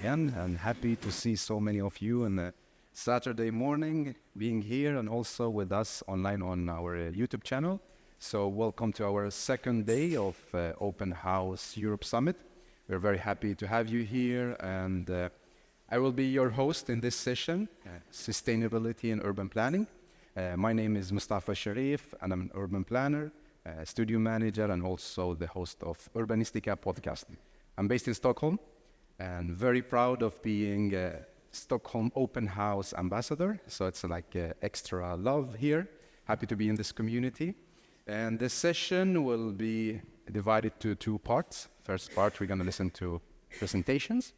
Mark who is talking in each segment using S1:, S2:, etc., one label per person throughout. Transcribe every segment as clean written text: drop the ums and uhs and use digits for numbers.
S1: again, and happy to see so many of you on the Saturday morning being here and also with us online on our YouTube channel. So welcome to our second day of Open House Europe Summit. We're very happy to have you here, and I will be your host in this session, Sustainability and Urban Planning. My name is Mustafa Sherif, and I'm an urban planner, studio manager, and also the host of Urbanistica podcast. I'm based in Stockholm, and very proud of being a Stockholm Open House ambassador. So it's like extra love here. Happy to be in this community. And this session will be divided to two parts. First part, we're going to listen to presentations.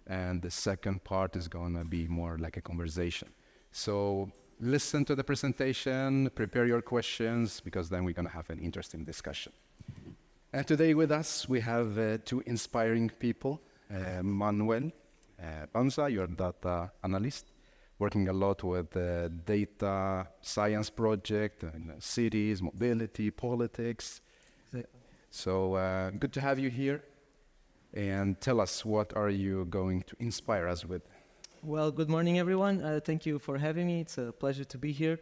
S1: And the second part is going to be more like a conversation. So listen to the presentation, prepare your questions, because then we're going to have an interesting discussion. And today with us, we have two inspiring people. Manuel Banza, you're a data analyst, working a lot with the data science project, cities, mobility, politics. So good to have you here. And tell us, what are you going to inspire us with?
S2: Well, good morning, everyone. Thank you for having me. It's a pleasure to be here.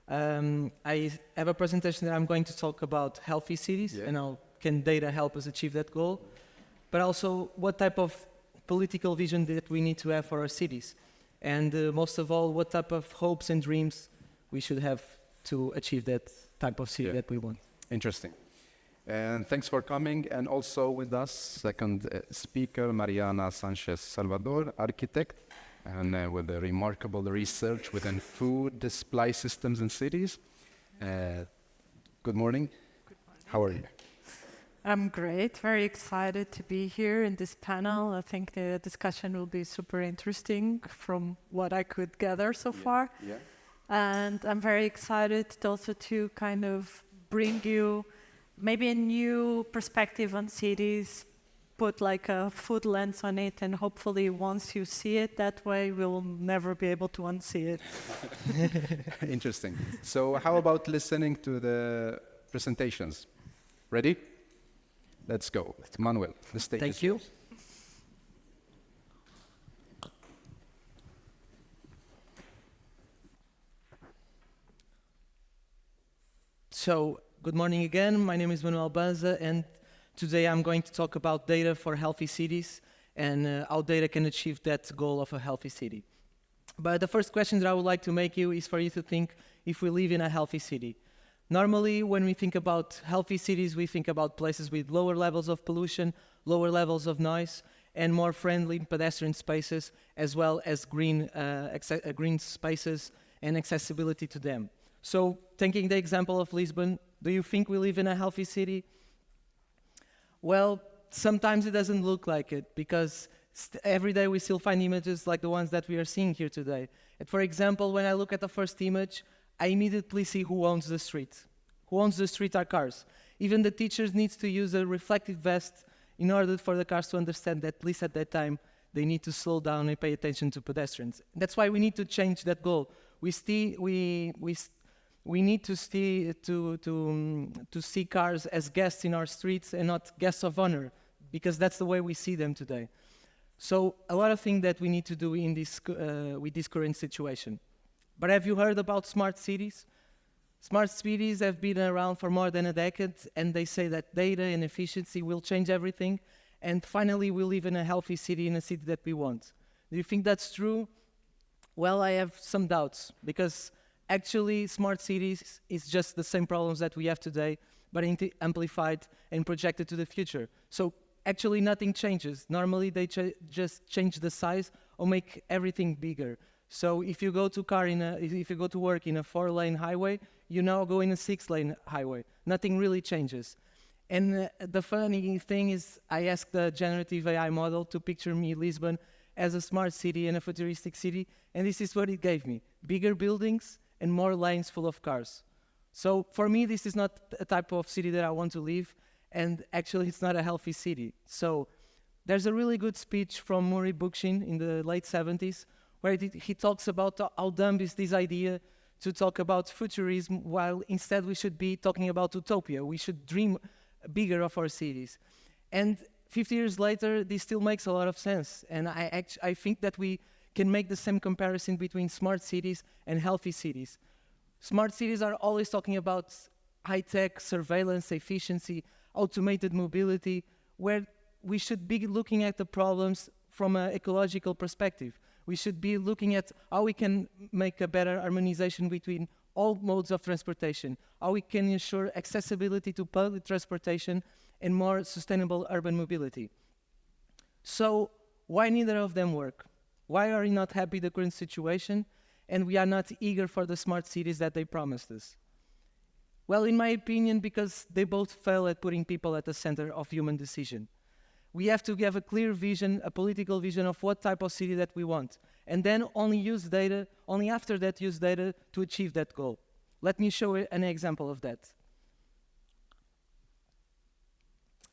S2: I have a presentation that I'm going to talk about healthy cities and how can data help us achieve that goal, but also what type of political vision that we need to have for our cities, and most of all, what type of hopes and dreams we should have to achieve that type of city that we want.
S1: Interesting. And thanks for coming. And also with us, second speaker, Mariana Sanchez Salvador, architect, and with a remarkable research within food supply systems in cities. Good morning.
S3: Good morning.
S1: How are you?
S3: I'm great, very excited to be here in this panel. I think the discussion will be super interesting from what I could gather so far.
S1: Yeah.
S3: And I'm very excited also to kind of bring you maybe a new perspective on cities, put like a food lens on it, and hopefully once you see it that way, we'll never be able to unsee it.
S1: Interesting. So how about listening to the presentations? Ready? Let's go. It's Manuel, the stage
S2: Thank
S1: is
S2: you.
S1: yours.
S2: So, good morning again. My name is Manuel Banza, and today I'm going to talk about data for healthy cities and how data can achieve that goal of a healthy city. But the first question that I would like to make you is for you to think if we live in a healthy city. Normally, when we think about healthy cities, we think about places with lower levels of pollution, lower levels of noise, and more friendly pedestrian spaces, as well as green spaces and accessibility to them. So, taking the example of Lisbon, do you think we live in a healthy city? Well, sometimes it doesn't look like it, because every day we still find images like the ones that we are seeing here today. And for example, when I look at the first image, I immediately see who owns the street. Who owns the street are cars. Even the teachers need to use a reflective vest in order for the cars to understand that, at least at that time, they need to slow down and pay attention to pedestrians. That's why we need to change that goal. We need to see cars as guests in our streets and not guests of honor, because that's the way we see them today. So a lot of things that we need to do in this with this current situation. But have you heard about smart cities? Smart cities have been around for more than a decade, and they say that data and efficiency will change everything, and finally we'll live in a healthy city, in a city that we want. Do you think that's true? Well, I have some doubts, because actually smart cities is just the same problems that we have today, but amplified and projected to the future. So actually nothing changes. Normally they just change the size or make everything bigger. So if you go to work in a 4-lane highway, you now go in a 6-lane highway. Nothing really changes. And the funny thing is, I asked the generative AI model to picture me, Lisbon, as a smart city and a futuristic city, and this is what it gave me: bigger buildings and more lanes full of cars. So for me, this is not a type of city that I want to live, and actually it's not a healthy city. So there's a really good speech from Murray Bookchin in the late 70s, where he talks about how dumb is this idea to talk about futurism, while instead we should be talking about utopia. We should dream bigger of our cities. And 50 years later, this still makes a lot of sense. And I think that we can make the same comparison between smart cities and healthy cities. Smart cities are always talking about high-tech surveillance, efficiency, automated mobility, where we should be looking at the problems from an ecological perspective. We should be looking at how we can make a better harmonization between all modes of transportation, how we can ensure accessibility to public transportation and more sustainable urban mobility. So why neither of them work? Why are we not happy with the current situation and we are not eager for the smart cities that they promised us? Well, in my opinion, because they both fail at putting people at the center of human decision. We have to have a clear vision, a political vision of what type of city that we want, and then only after that use data to achieve that goal. Let me show you an example of that.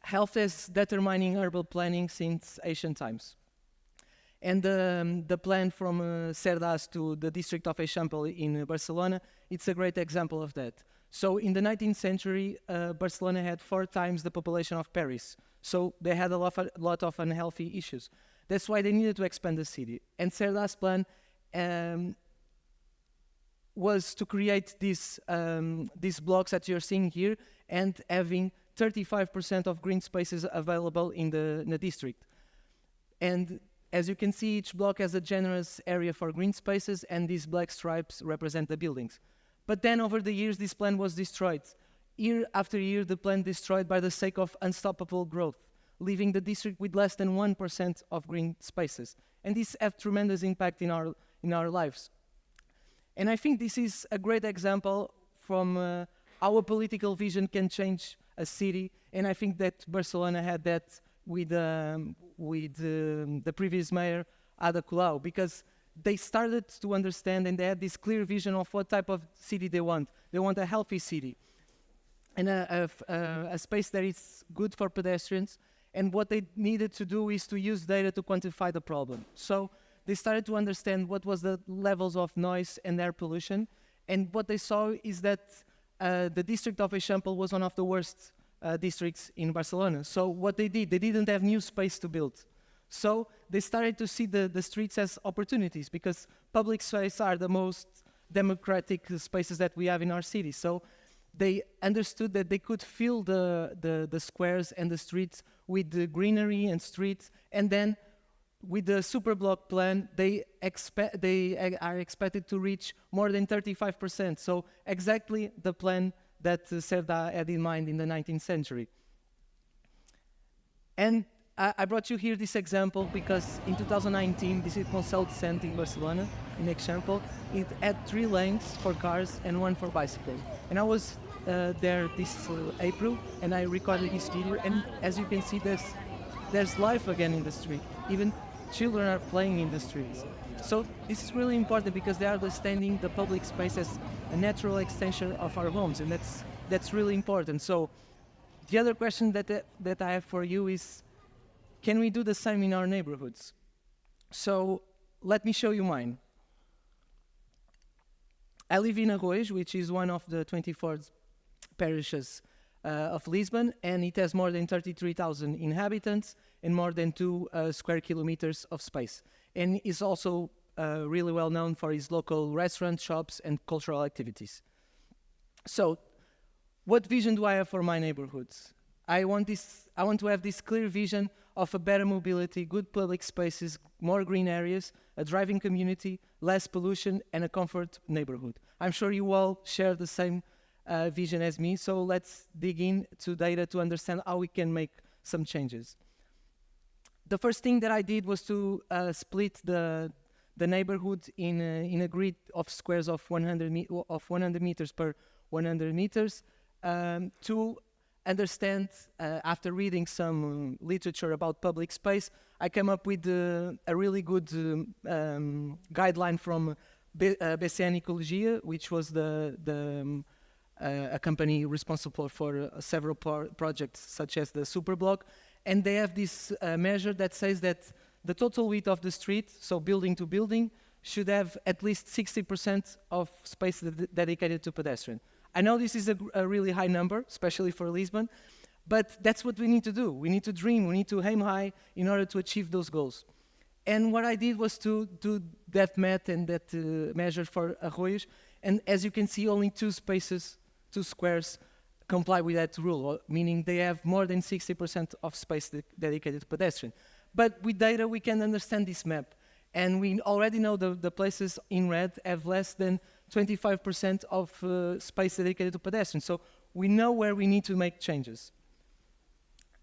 S2: Health is determining urban planning since ancient times. And the plan from Cerdàs to the district of Eixample in Barcelona, it's a great example of that. So in the 19th century, Barcelona had 4 times the population of Paris. So they had a lot of unhealthy issues. That's why they needed to expand the city. And Cerdàs' plan was to create these blocks that you're seeing here and having 35% of green spaces available in the district. And as you can see, each block has a generous area for green spaces, and these black stripes represent the buildings. But then over the years, this plan was destroyed. Year after year, the plan destroyed by the sake of unstoppable growth, leaving the district with less than 1% of green spaces. And this has tremendous impact in our lives. And I think this is a great example from how a political vision can change a city. And I think that Barcelona had that with the previous mayor, Ada Colau, because they started to understand and they had this clear vision of what type of city they want. They want a healthy city and a space that is good for pedestrians. And what they needed to do is to use data to quantify the problem. So they started to understand what was the levels of noise and air pollution. And what they saw is that the district of Eixample was one of the worst districts in Barcelona. So what they did, they didn't have new space to build. So they started to see the streets as opportunities, because public spaces are the most democratic spaces that we have in our city. So they understood that they could fill the squares and the streets with the greenery and streets, and then with the superblock plan, they are expected to reach more than 35%. So exactly the plan that Cerdà had in mind in the 19th century. And I brought you here this example because in 2019, this is Consell Cent in Barcelona, in Eixample. It had 3 lanes for cars and 1 for bicycles. And I was there this April, and I recorded this video. And as you can see, there's life again in the street. Even children are playing in the streets. So this is really important because they are understanding the public space as a natural extension of our homes, and that's really important. So the other question that I have for you is, can we do the same in our neighborhoods? So let me show you mine. I live in Arroz, which is one of the 24 parishes of Lisbon, and it has more than 33,000 inhabitants and more than 2 square kilometers of space. And is also really well known for its local restaurants, shops, and cultural activities. So, what vision do I have for my neighborhoods? I want to have this clear vision of a better mobility, good public spaces, more green areas, a thriving community, less pollution, and a comfort neighborhood. I'm sure you all share the same vision as me, so let's dig into data to understand how we can make some changes. The first thing that I did was to split the neighborhood in a grid of squares of 100 meters per 100 meters to understand, after reading some literature about public space, I came up with a really good guideline from BCN Ecologia, which was a company responsible for several projects such as the Superblock. And they have this measure that says that the total width of the street, so building to building, should have at least 60% of space dedicated to pedestrian. I know this is a really high number, especially for Lisbon, But that's what we need to do. We need to dream, we need to aim high in order to achieve those goals. And what I did was to do that math and that measure for Arroios. And as you can see, only 2 squares comply with that rule, meaning they have more than 60% of space dedicated to pedestrian. But with data, we can understand this map. And we already know the places in red have less than 25% of space dedicated to pedestrians. So we know where we need to make changes.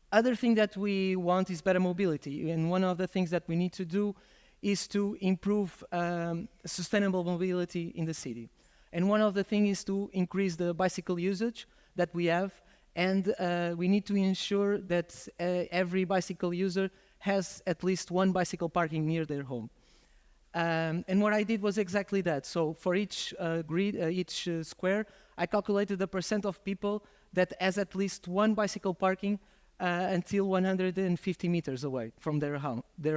S2: Other thing that we want is better mobility. And one of the things that we need to do is to improve sustainable mobility in the city. And one of the things is to increase the bicycle usage that we have. And we need to ensure that every bicycle user has at least 1 bicycle parking near their home. And what I did was exactly that. So for each square, I calculated the % of people that has at least 1 bicycle parking until 150 meters away from their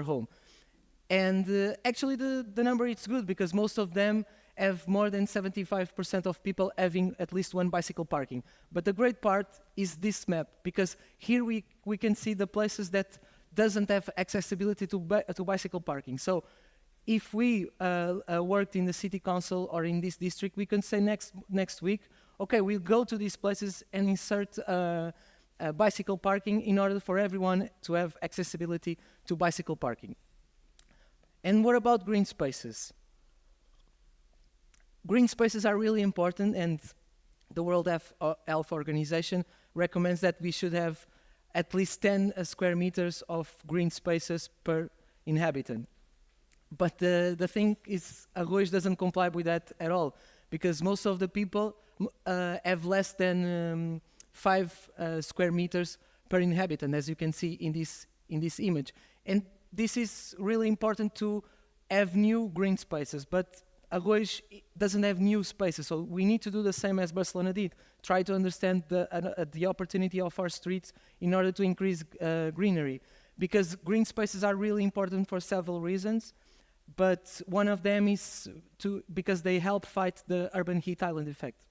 S2: home. And actually the number is good because most of them have more than 75% of people having at least 1 bicycle parking. But the great part is this map, because here we can see the places that doesn't have accessibility to bicycle parking. So if we worked in the city council or in this district, we can say next week, okay, we'll go to these places and insert bicycle parking in order for everyone to have accessibility to bicycle parking. And what about green spaces? Green spaces are really important, and the World Health Organization recommends that we should have at least 10 square meters of green spaces per inhabitant. But the thing is, Arroios doesn't comply with that at all, because most of the people have less than 5 square meters per inhabitant, as you can see in this image. And this is really important to have new green spaces, but Arroios doesn't have new spaces, so we need to do the same as Barcelona did. Try to understand the opportunity of our streets in order to increase greenery, because green spaces are really important for several reasons. But one of them is because they help fight the urban heat island effect.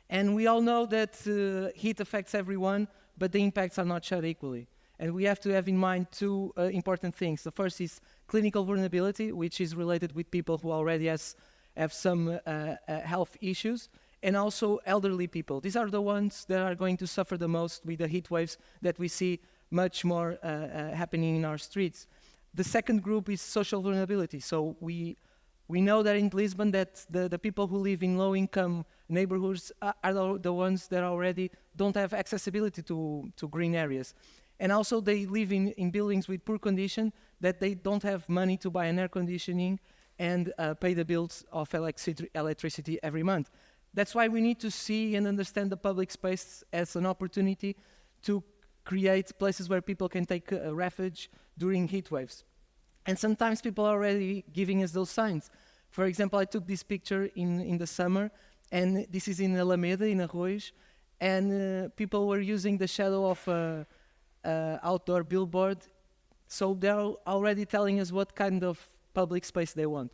S2: And we all know that heat affects everyone, but the impacts are not shared equally. And we have to have in mind 2 important things. The first is clinical vulnerability, which is related with people who already have some health issues, and also elderly people. These are the ones that are going to suffer the most with the heat waves that we see much more happening in our streets. The second group is social vulnerability. So we know that in Lisbon that the people who live in low-income neighborhoods are the ones that already don't have accessibility to green areas. And also they live in buildings with poor condition, that they don't have money to buy an air conditioning and pay the bills of electricity every month. That's why we need to see and understand the public space as an opportunity to create places where people can take refuge during heat waves. And sometimes people are already giving us those signs. For example, I took this picture in the summer, and this is in Alameda, in Arroios, and people were using the shadow of outdoor billboard. So they're already telling us what kind of public space they want.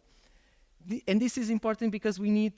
S2: And this is important because we need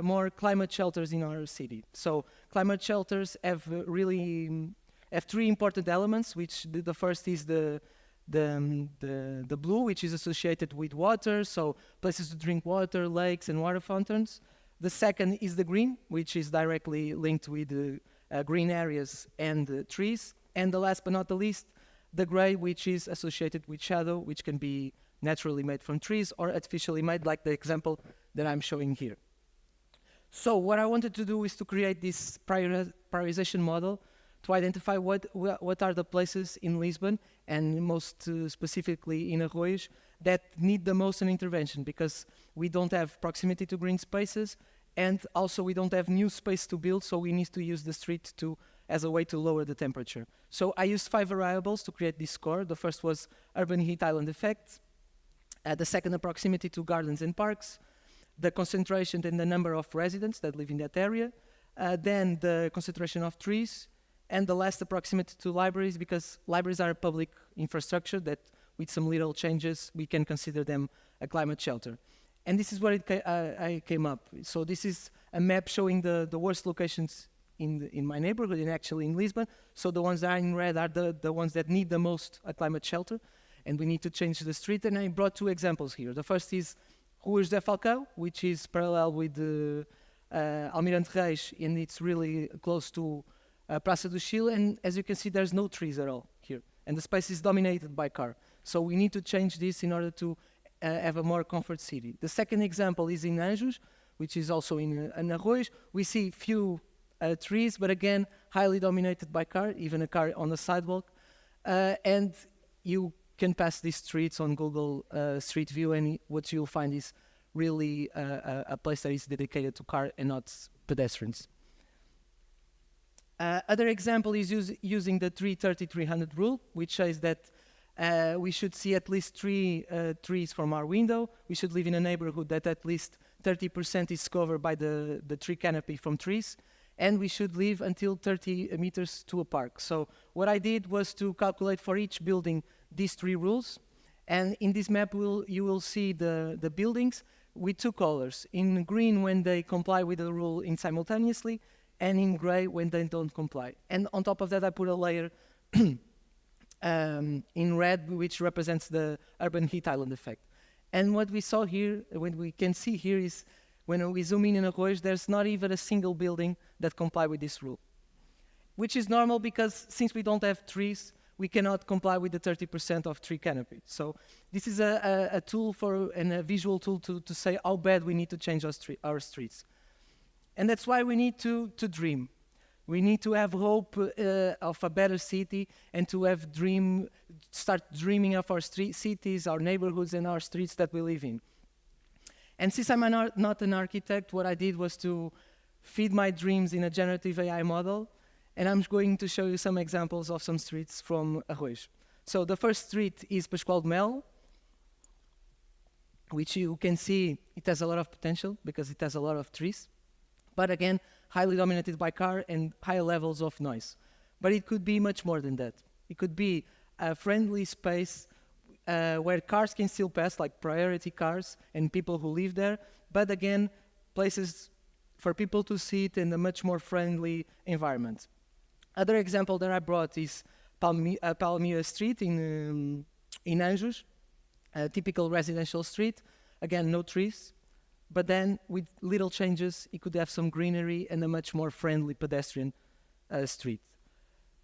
S2: more climate shelters in our city. So climate shelters have 3 important elements, which the first is the blue, which is associated with water, so places to drink water, lakes and water fountains. The second is the green, which is directly linked with green areas and trees. And the last but not the least, the gray, which is associated with shadow, which can be naturally made from trees or artificially made, like the example that I'm showing here. So what I wanted to do is to create this prioritization model to identify what are the places in Lisbon, and most specifically in Arroios, that need the most an intervention, because we don't have proximity to green spaces, and also we don't have new space to build, so we need to use the street as a way to lower the temperature. So I used 5 variables to create this score. The first was urban heat island effect, the second, the proximity to gardens and parks, the concentration and the number of residents that live in that area, then the concentration of trees, and the last, the proximity to libraries, because libraries are a public infrastructure that with some little changes we can consider them a climate shelter. And this is where I came up. So this is a map showing the worst locations in my neighborhood and actually in Lisbon. So the ones that are in red are the ones that need the most a climate shelter, and we need to change the street. And I brought two examplos here. The first is Rua José Falcão, which is parallel with Almirante Reis, and it's really close to Praça do Chile. And as you can see, there's no trees at all here, and the space is dominated by car. So we need to change this in order to have a more comfort city. The second example is in Anjos, which is also in Arroios. We see few trees, but again, highly dominated by car, even a car on the sidewalk. And you can pass these streets on Google Street View, and what you'll find is really a place that is dedicated to car and not pedestrians. Other example is using the 330-300 rule, which says that we should see at least 3 trees from our window. We should live in a neighborhood that at least 30% is covered by the tree canopy from trees, and we should live until 30 meters to a park. So what I did was to calculate for each building these 3 rules, and in this map you will see the buildings with 2 colors. In green when they comply with the rule in simultaneously, and in gray when they don't comply. And on top of that I put a layer in red, which represents the urban heat island effect. And what we saw here, what we can see here is when we zoom in Arroios, there's not even a single building that comply with this rule, which is normal because since we don't have trees, we cannot comply with the 30% of tree canopy. So this is a tool and a visual tool to say how bad we need to change our streets. And that's why we need to dream. We need to have hope of a better city and to start dreaming of our cities, our neighborhoods, and our streets that we live in. And since I'm not an architect, what I did was to feed my dreams in a generative AI model, and I'm going to show you some examples of some streets from Arroios. So the first street is Pascoal de Melo, which you can see it has a lot of potential because it has a lot of trees. But again, highly dominated by car and high levels of noise. But it could be much more than that. It could be a friendly space where cars can still pass, like priority cars and people who live there, but again, places for people to sit in a much more friendly environment. Other example that I brought is Palmira Street in Anjos, a typical residential street. Again, no trees. But then, with little changes, it could have some greenery and a much more friendly pedestrian street.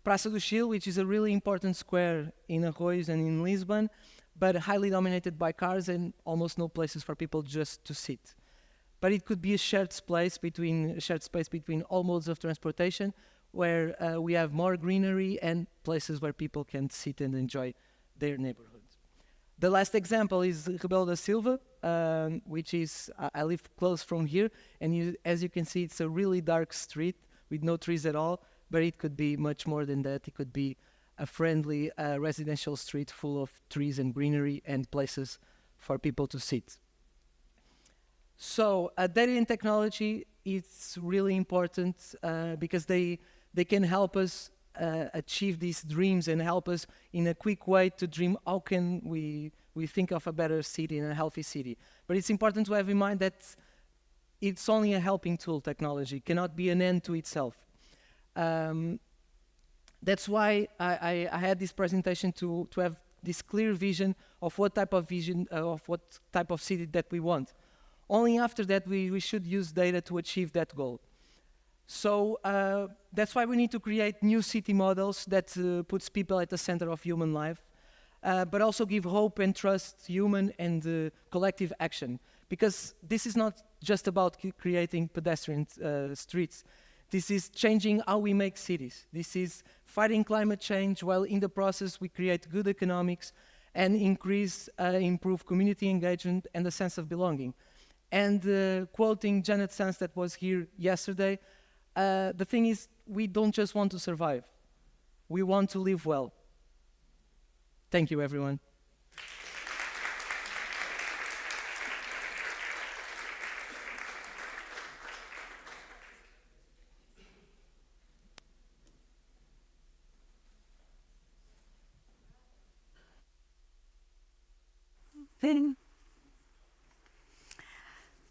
S2: Praça do Chile, which is a really important square in Arroios and in Lisbon, but highly dominated by cars and almost no places for people just to sit. But it could be a shared space between all modes of transportation, where we have more greenery and places where people can sit and enjoy their neighborhood. The last example is Rebelo da Silva, which is, I live close from here, and as you can see, it's a really dark street with no trees at all, but it could be much more than that. It could be a friendly residential street full of trees and greenery and places for people to sit. So data and technology is really important because they can help us achieve these dreams and help us in a quick way to dream how can we think of a better city and a healthy city. But it's important to have in mind that it's only a helping tool. Technology cannot be an end to itself. That's why I had this presentation to have this clear vision of what type of city that we want. Only after that we should use data to achieve that goal. So that's why we need to create new city models that puts people at the center of human life, but also give hope and trust human and collective action. Because this is not just about creating pedestrian streets. This is changing how we make cities. This is fighting climate change while in the process we create good economics and improve community engagement and a sense of belonging. And quoting Janet Sanz that was here yesterday, the thing is, we don't just want to survive. We want to live well. Thank you, everyone.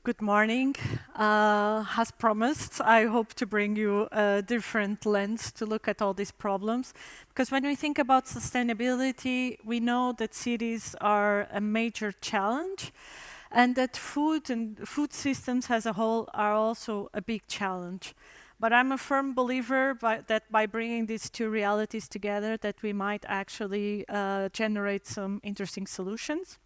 S3: Good morning. As promised, I hope to bring you a different lens to look at all these problems. Because when we think about sustainability, we know that cities are a major challenge, and that food and food systems as a whole are also a big challenge. But I'm a firm believer that by bringing these two realities together, that we might actually generate some interesting solutions,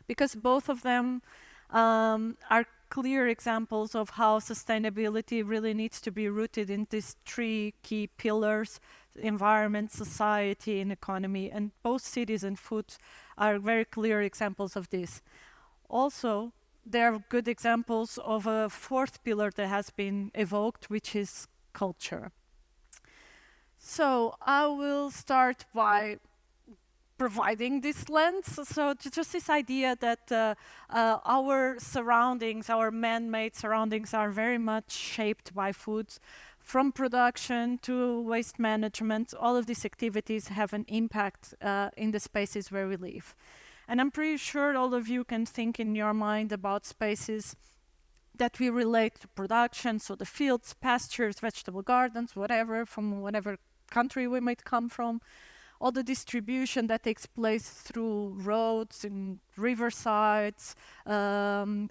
S3: because both of them are clear examples of how sustainability really needs to be rooted in these three key pillars: environment, society, and economy. And both cities and food are very clear examples of this. Also, there are good examples of a fourth pillar that has been evoked, which is culture. So I will start by providing this lens. So just this idea that our surroundings, our man-made surroundings, are very much shaped by foods. From production to waste management, all of these activities have an impact in the spaces where we live. And I'm pretty sure all of you can think in your mind about spaces that we relate to production, so the fields, pastures, vegetable gardens, whatever, from whatever country we might come from. All the distribution that takes place through roads and riversides,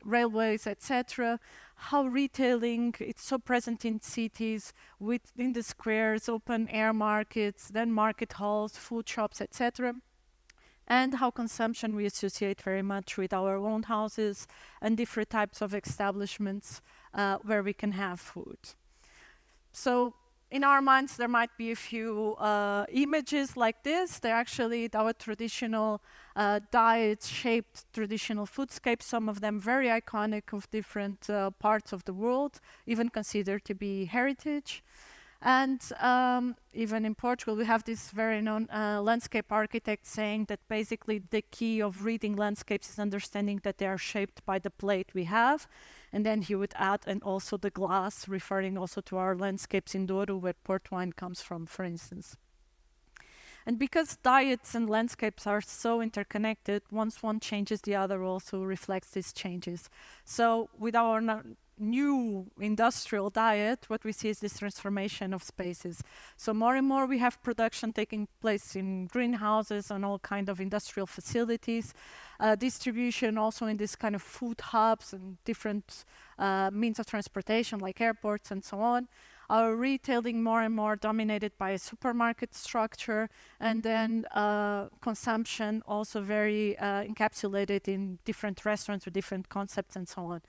S3: railways, etc. How retailing, it's so present in cities, within the squares, open air markets, then market halls, food shops, etc. And how consumption we associate very much with our own houses and different types of establishments where we can have food. So in our minds, there might be a few images like this. They're actually our traditional diet-shaped traditional foodscapes, some of them very iconic of different parts of the world, even considered to be heritage. And even in Portugal, we have this very known landscape architect saying that basically the key of reading landscapes is understanding that they are shaped by the plate we have. And then he would add, and also the glass, referring also to our landscapes in Douro, where port wine comes from, for instance. And because diets and landscapes are so interconnected, once one changes, the other also reflects these changes. So with our new industrial diet, what we see is this transformation of spaces. So more and more we have production taking place in greenhouses and all kind of industrial facilities, distribution also in this kind of food hubs and different means of transportation like airports and so on. Our retailing more and more dominated by a supermarket structure, and then consumption also very encapsulated in different restaurants with different concepts and so on.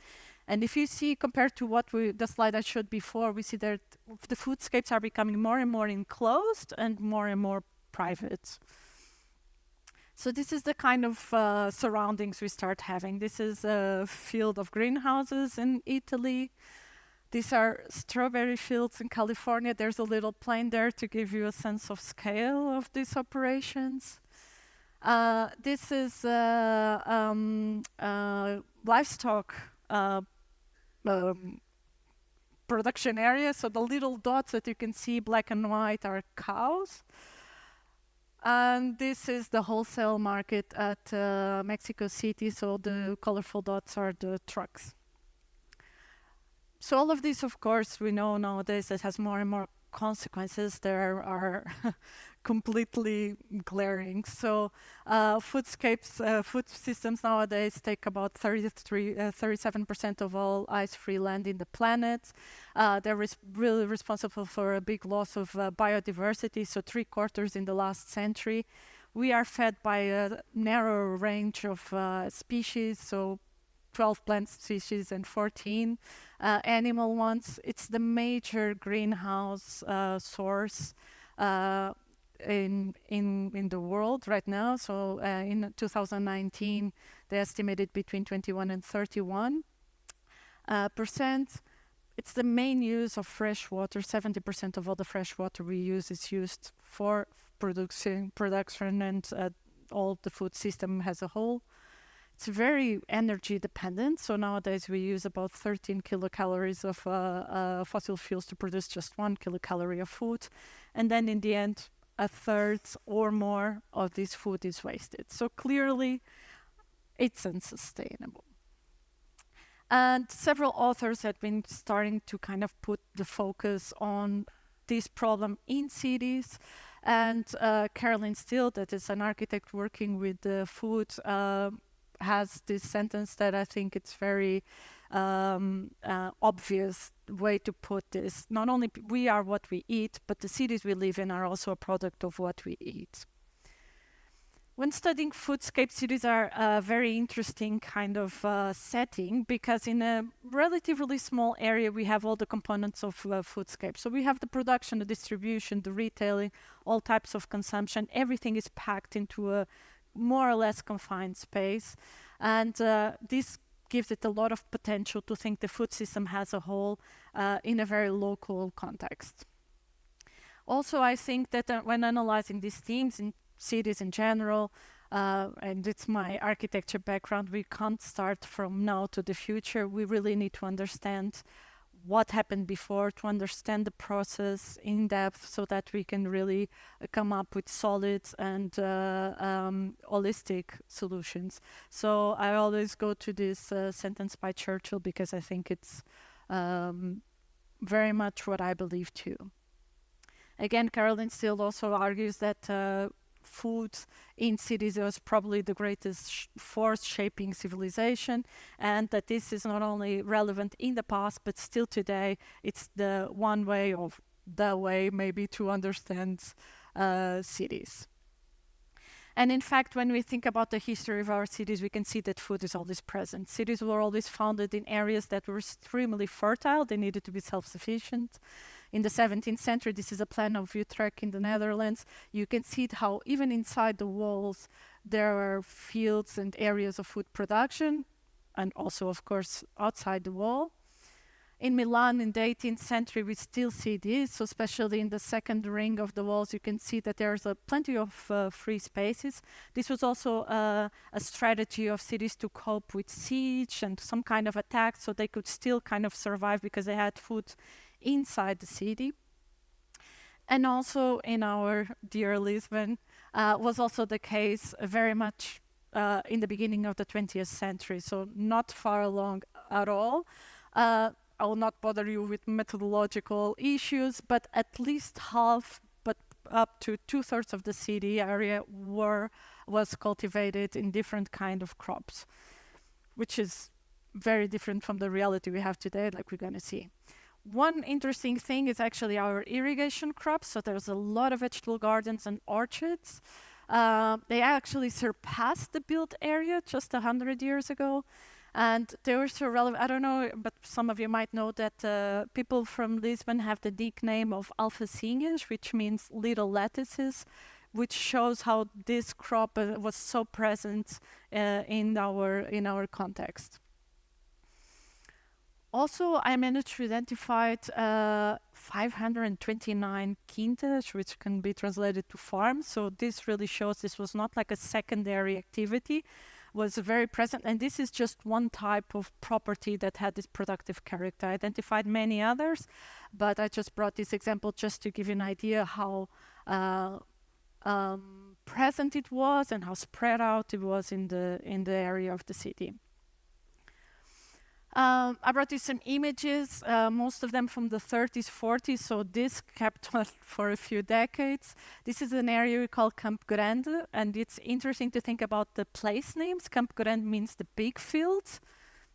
S3: And if you see, compared to what the slide I showed before, we see that the foodscapes are becoming more and more enclosed and more private. So this is the kind of surroundings we start having. This is a field of greenhouses in Italy. These are strawberry fields in California. There's a little plane there to give you a sense of scale of these operations. This is livestock production area. So the little dots that you can see, black and white, are cows. And this is the wholesale market at Mexico City. So the colorful dots are the trucks. So all of this, of course, we know nowadays that has more and more consequences. There are completely glaring. So food systems nowadays take about 37% of all ice-free land in the planet. They're really responsible for a big loss of biodiversity, so 3/4 in the last century. We are fed by a narrow range of species, so 12 plant species and 14 animal ones. It's the major greenhouse source in the world right now. So in 2019, they estimated between 21 and 31%. It's the main use of fresh water. 70% of all the fresh water we use is used for production and all the food system as a whole. It's very energy dependent. So nowadays we use about 13 kilocalories of fossil fuels to produce just 1 kilocalorie of food. And then in the end, 1/3 or more of this food is wasted. So clearly, it's unsustainable. And several authors have been starting to kind of put the focus on this problem in cities. And Caroline Steele, that is an architect working with food, has this sentence that I think it's very obvious way to put this. Not only we are what we eat, but the cities we live in are also a product of what we eat. When studying foodscape, cities are a very interesting kind of setting, because in a relatively small area we have all the components of foodscape. So we have the production, the distribution, the retailing, all types of consumption. Everything is packed into a more or less confined space, and this gives it a lot of potential to think the food system as a whole in a very local context. Also, I think that when analyzing these themes in cities in general, and it's my architecture background, we can't start from now to the future. We really need to understand what happened before, to understand the process in depth, so that we can really come up with solid and holistic solutions. So I always go to this sentence by Churchill, because I think it's very much what I believe too. Again, Caroline Steele also argues that food in cities was probably the greatest force shaping civilization, and that this is not only relevant in the past, but still today it's the one way, of the way maybe, to understand cities. And in fact, when we think about the history of our cities, we can see that food is always present. Cities were always founded in areas that were extremely fertile. They needed to be self-sufficient. In the 17th century, this is a plan of Utrecht in the Netherlands. You can see how even inside the walls, there are fields and areas of food production, and also, of course, outside the wall. In Milan in the 18th century, we still see this, so especially in the second ring of the walls, you can see that there's plenty of free spaces. This was also a strategy of cities to cope with siege and some kind of attack, so they could still kind of survive because they had food inside the city. And also in our dear Lisbon was also the case very much in the beginning of the 20th century, so not far along at all. I will not bother you with methodological issues, but at least half, but up to 2/3 of the city area was cultivated in different kind of crops, which is very different from the reality we have today, like we're going to see. One interesting thing is actually our irrigation crops. So there's a lot of vegetable gardens and orchards. They actually surpassed the built area just 100 years ago. And they were so relevant. I don't know, but some of you might know that people from Lisbon have the nickname of alfacinhas, which means little lettuces, which shows how this crop was so present in our context. Also, I managed to identify 529 quintas, which can be translated to farms. So this really shows this was not like a secondary activity, was very present. And this is just one type of property that had this productive character. I identified many others, but I just brought this example just to give you an idea how present it was and how spread out it was in the area of the city. I brought you some images, most of them from the 30s, 40s, so this kept on for a few decades. This is an area we call Campo Grande, and it's interesting to think about the place names. Campo Grande means the big fields,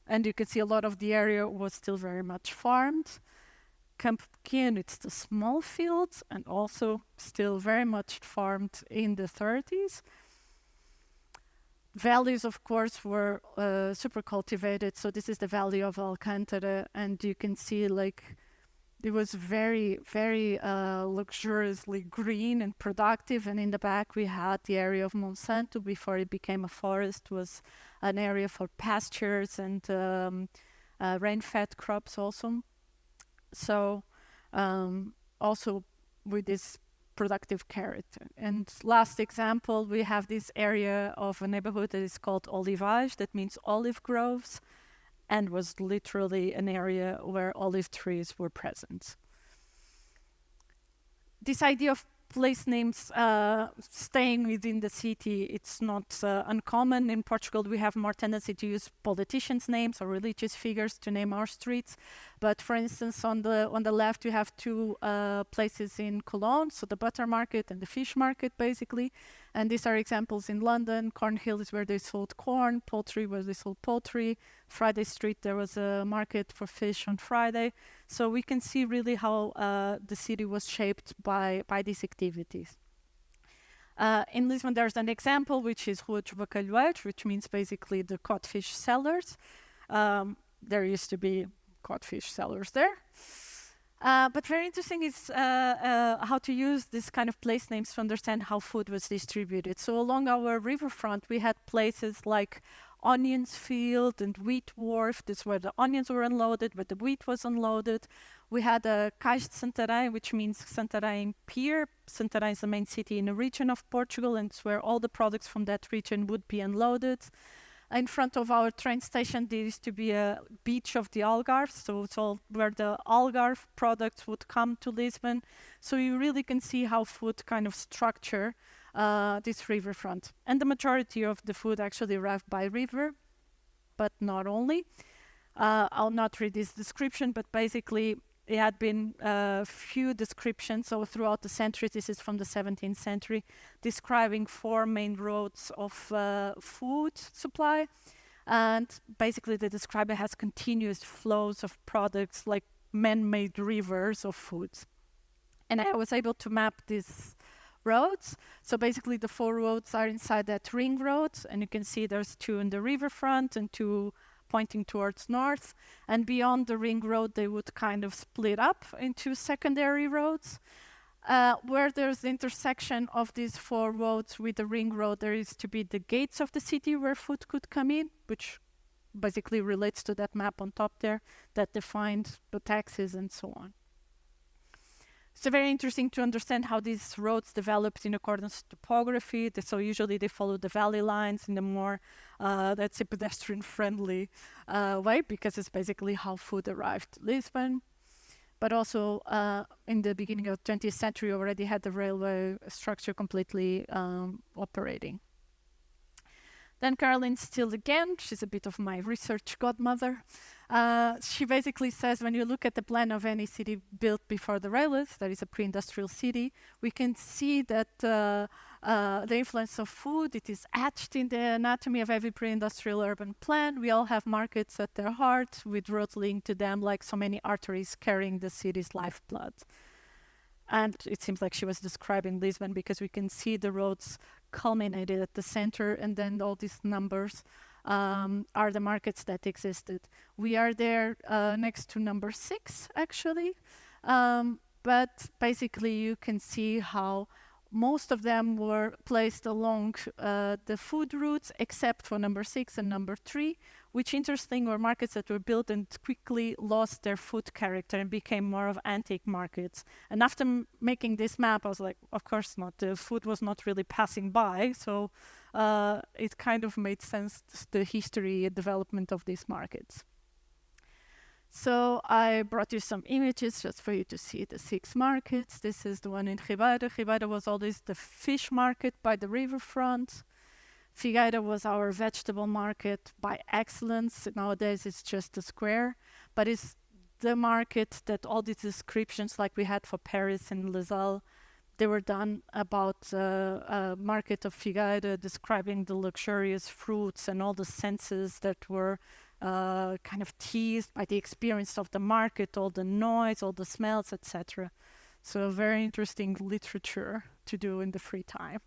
S3: and you can see a lot of the area was still very much farmed. Campo Pequeno, it's the small fields, and also still very much farmed in the 30s. Valleys, of course, were super cultivated. So this is the valley of Alcântara, and you can see like it was very, very luxuriously green and productive. And in the back, we had the area of Monsanto before it became a forest. Was an area for pastures and rain-fed crops also. So also with this productive character. And last example, we have this area of a neighborhood that is called Olivage, that means olive groves, and was literally an area where olive trees were present. This idea of place names staying within the city, it's not uncommon. In Portugal, we have more tendency to use politicians' names or religious figures to name our streets. But for instance, on the left, you have two places in Cologne, so the butter market and the fish market, basically. And these are examples in London. Cornhill is where they sold corn, Poultry where they sold poultry. Friday Street, there was a market for fish on Friday. So we can see really how the city was shaped by these activities. In Lisbon, there's an example, which is Rua dos Bacalhoeiros, which means basically the codfish sellers. There used to be codfish sellers there. But very interesting is how to use this kind of place names to understand how food was distributed. So along our riverfront, we had places like Onions Field and Wheat Wharf. This is where the onions were unloaded, where the wheat was unloaded. We had a Cais de Santarém, which means Santarém Pier. Santarém is the main city in a region of Portugal, and it's where all the products from that region would be unloaded. In front of our train station, there used to be a beach of the Algarve, so it's all where the Algarve products would come to Lisbon. So you really can see how food kind of structure this riverfront. And the majority of the food actually arrived by river, but not only. I'll not read this description, but basically it had been a few descriptions, so throughout the centuries, this is from the 17th century, describing 4 main roads of food supply. And basically they describe it as continuous flows of products, like man-made rivers of food. And I was able to map these roads. So basically the 4 roads are inside that ring road, and you can see there's 2 in the riverfront and 2 pointing towards north, and beyond the ring road they would kind of split up into secondary roads. Where there's the intersection of these 4 roads with the ring road, there is to be the gates of the city where food could come in, which basically relates to that map on top there that defined the taxes and so on. It's very interesting to understand how these roads developed in accordance to topography. So usually they follow the valley lines in a more, let's say, pedestrian-friendly way, because it's basically how food arrived to Lisbon. But also in the beginning of the 20th century, already had the railway structure completely operating. Then Caroline Steele again, she's a bit of my research godmother. She basically says when you look at the plan of any city built before the railways, that is a pre-industrial city, we can see that the influence of food, it is etched in the anatomy of every pre-industrial urban plan. We all have markets at their heart with roads linked to them like so many arteries carrying the city's lifeblood. And it seems like she was describing Lisbon because we can see the roads culminated at the center, and then all these numbers are the markets that existed. We are there next to number 6, actually. But basically you can see how most of them were placed along the food routes, except for number 6 and number 3, which interesting were markets that were built and quickly lost their food character and became more of antique markets. And after making this map, I was like, of course not. The food was not really passing by, so it kind of made sense, the history and development of these markets. So I brought you some images just for you to see the 6 markets. This is the one in Ribeira. Ribeira was always the fish market by the riverfront. Figueira was our vegetable market by excellence. Nowadays it's just a square, but it's the market that all these descriptions like we had for Paris and Les Halles, they were done about a market of Figueira, describing the luxurious fruits and all the senses that were kind of teased by the experience of the market, all the noise, all the smells, etc. So very interesting literature to do in the free time.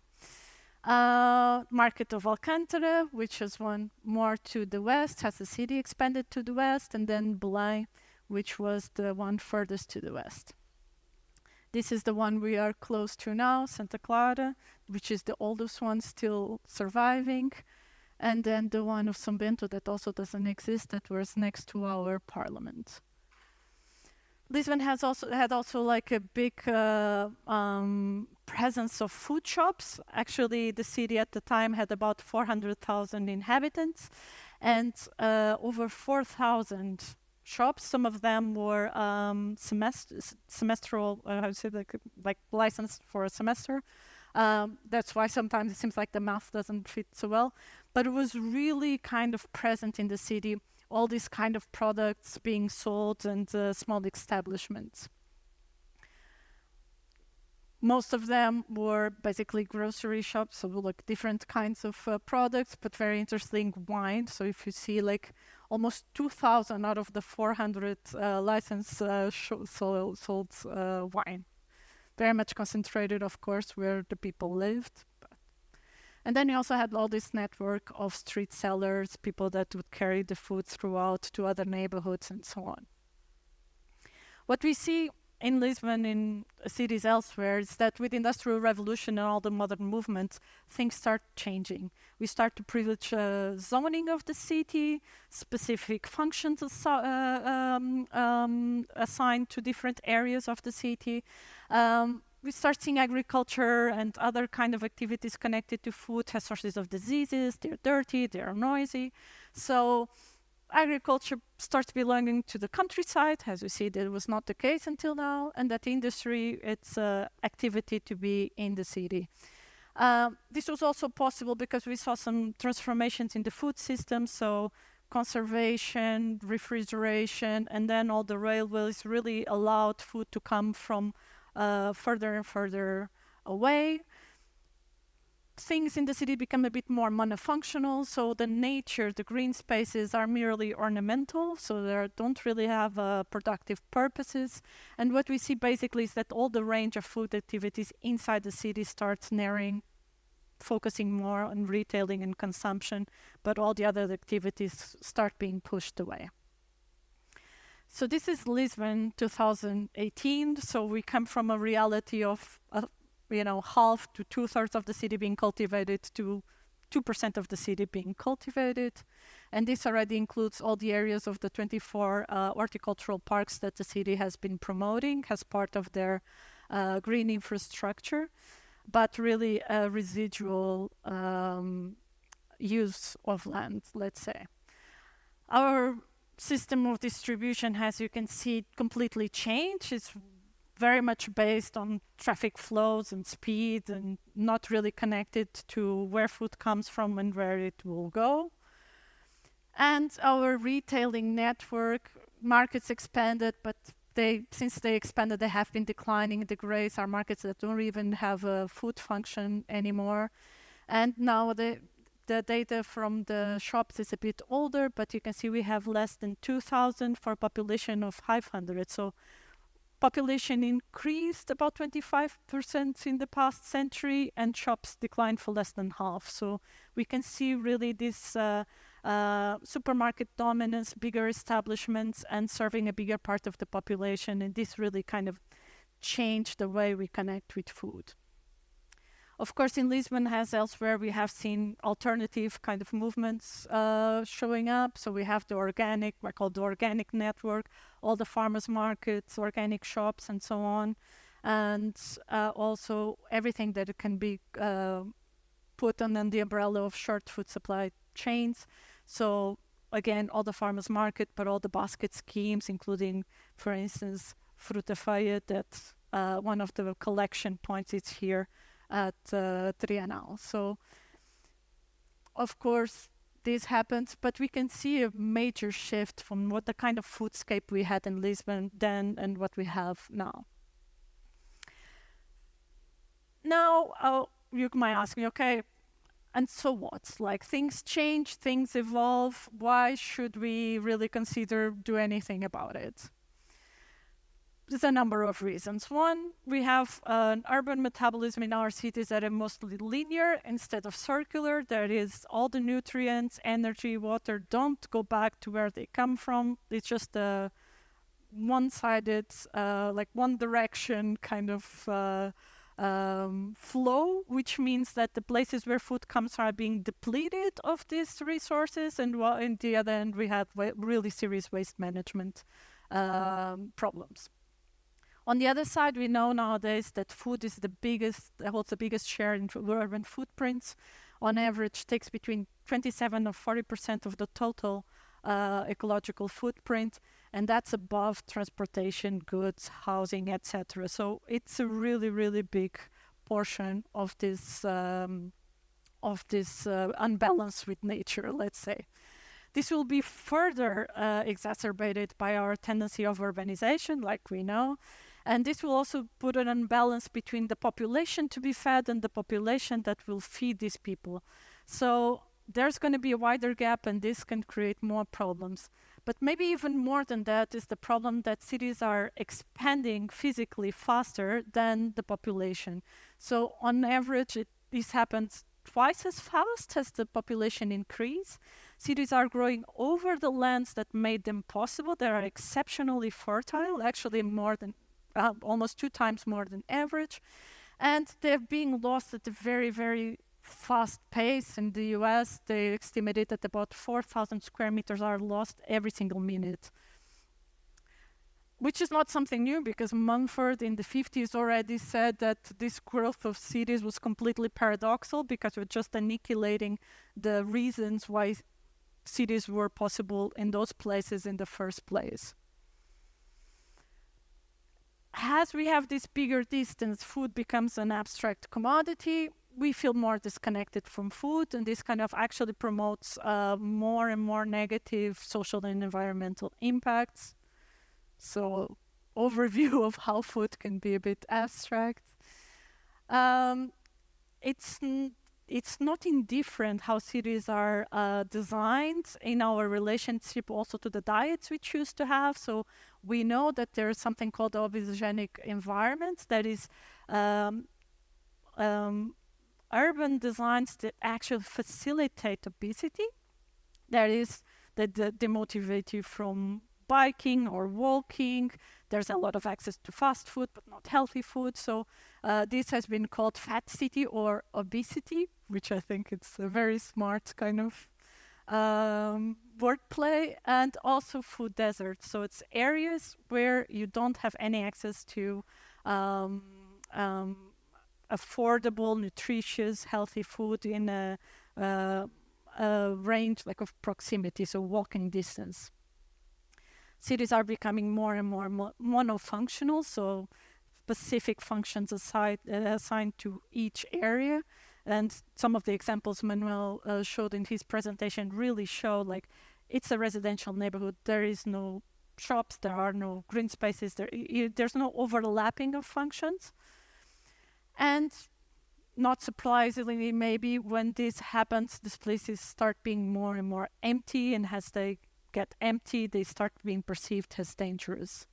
S3: Market of Alcântara, which is one more to the west, has the city expanded to the west, and then Belém, which was the one furthest to the west. This is the one we are close to now, Santa Clara, which is the oldest one still surviving. And then the one of São Bento that also doesn't exist, that was next to our parliament. Lisbon has also like a big presence of food shops. Actually, the city at the time had about 400,000 inhabitants, and over 4,000 shops. Some of them were semestral, how to say, like licensed for a semester. That's why sometimes it seems like the math doesn't fit so well. But it was really kind of present in the city, all these kind of products being sold and small establishments. Most of them were basically grocery shops, so like different kinds of products, but very interesting wine. So if you see like almost 2,000 out of the 400 licensed sold wine. Very much concentrated, of course, where the people lived. And then you also had all this network of street sellers, people that would carry the food throughout to other neighborhoods and so on. What we see in Lisbon, in cities elsewhere, is that with the Industrial Revolution and all the modern movements, things start changing. We start to privilege zoning of the city, specific functions assigned to different areas of the city. We start seeing agriculture and other kind of activities connected to food as sources of diseases. They're dirty, they're noisy. So agriculture starts belonging to the countryside. As we see, that was not the case until now, and that industry, it's activity to be in the city. This was also possible because we saw some transformations in the food system, so conservation, refrigeration, and then all the railways really allowed food to come from further and further away. Things in the city become a bit more monofunctional, so the nature, the green spaces are merely ornamental, so they don't really have productive purposes. And what we see basically is that all the range of food activities inside the city starts narrowing, focusing more on retailing and consumption, but all the other activities start being pushed away. So this is Lisbon 2018, so we come from a reality of half to 2/3 of the city being cultivated to 2% of the city being cultivated. And this already includes all the areas of the 24 horticultural parks that the city has been promoting as part of their green infrastructure, but really a residual use of land, let's say. Our system of distribution, as you can see, completely changed. It's very much based on traffic flows and speed and not really connected to where food comes from and where it will go. And our retailing network, markets expanded, but since they expanded, they have been declining. The grays are markets that don't even have a food function anymore. And now the data from the shops is a bit older, but you can see we have less than 2,000 for a population of 500. So population increased about 25% in the past century, and shops declined for less than half. So we can see really this supermarket dominance, bigger establishments, and serving a bigger part of the population. And this really kind of changed the way we connect with food. Of course, in Lisbon, as elsewhere, we have seen alternative kind of movements showing up. So we have the organic, what I call the organic network, all the farmers markets, organic shops, and so on. And also everything that can be put under the umbrella of short food supply chains. So again, all the farmers market, but all the basket schemes, including, for instance, Fruta Feia, that one of the collection points is here at Triennale. So, of course, this happens, but we can see a major shift from what the kind of foodscape we had in Lisbon then and what we have now. Now, you might ask me, okay, and so what? Like, things change, things evolve. Why should we really consider do anything about it? There's a number of reasons. One, we have an urban metabolism in our cities that are mostly linear instead of circular. That is, all the nutrients, energy, water don't go back to where they come from. It's just a one-sided, like one direction kind of flow, which means that the places where food comes are being depleted of these resources, and in the other end we have really serious waste management problems. On the other side, we know nowadays that food is holds the biggest share in urban footprints. On average, takes between 27 or 40% of the total ecological footprint, and that's above transportation, goods, housing, etc. So it's a really, really big portion of this unbalance with nature, let's say. This will be further exacerbated by our tendency of urbanization, like we know. And this will also put an imbalance between the population to be fed and the population that will feed these people. So there's going to be a wider gap, and this can create more problems. But maybe even more than that is the problem that cities are expanding physically faster than the population. So on average, this happens twice as fast as the population increase. Cities are growing over the lands that made them possible. They are exceptionally fertile, actually more than almost 2 times more than average. And they're being lost at a very, very fast pace. In the US, they estimated that about 4,000 square meters are lost every single minute, which is not something new, because Mumford in the 50s already said that this growth of cities was completely paradoxical, because we're just annihilating the reasons why cities were possible in those places in the first place. As we have this bigger distance, food becomes an abstract commodity. We feel more disconnected from food, and this kind of actually promotes more and more negative social and environmental impacts. So, overview of how food can be a bit abstract. It's not indifferent how cities are designed in our relationship also to the diets we choose to have. So we know that there is something called obesogenic environments, that is urban designs that actually facilitate obesity. That is, that demotivate you from biking or walking. There's a lot of access to fast food, but not healthy food. So this has been called fat city or obesity, which I think it's a very smart kind of wordplay, and also food deserts. So it's areas where you don't have any access to affordable, nutritious, healthy food in a range like of proximity, so walking distance. Cities are becoming more and more monofunctional, so specific functions assigned to each area. And some of the examples Manuel showed in his presentation really show, like, it's a residential neighborhood. There is no shops, there are no green spaces, there's no overlapping of functions. And not surprisingly, maybe when this happens, these places start being more and more empty, and as they get empty, they start being perceived as dangerous.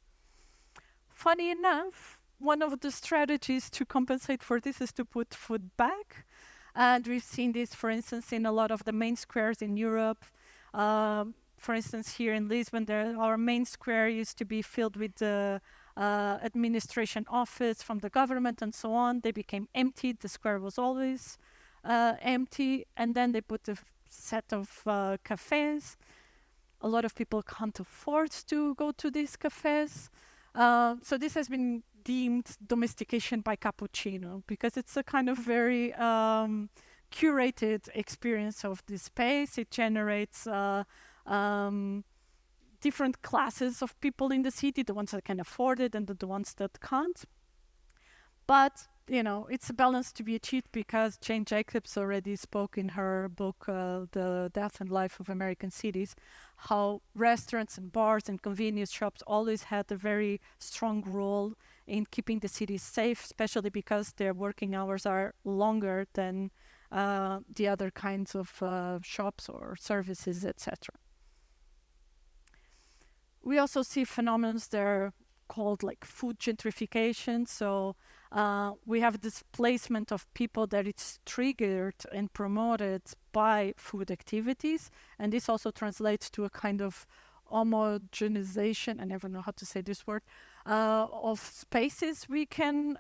S3: Funny enough, one of the strategies to compensate for this is to put food back. And we've seen this, for instance, in a lot of the main squares in Europe. For instance, here in Lisbon, our main square used to be filled with the administration office from the government and so on. They became empty. The square was always empty. And then they put a set of cafes. A lot of people can't afford to go to these cafes. So this has been deemed domestication by cappuccino, because it's a kind of very curated experience of this space. It generates different classes of people in the city, the ones that can afford it and the ones that can't. But, you know, it's a balance to be achieved, because Jane Jacobs already spoke in her book, The Death and Life of American Cities, how restaurants and bars and convenience shops always had a very strong role in keeping the cities safe, especially because their working hours are longer than the other kinds of shops or services, etc. We also see phenomena that are called like food gentrification. So we have displacement of people that it's triggered and promoted by food activities. And this also translates to a kind of homogenization, I never know how to say this word, of spaces we can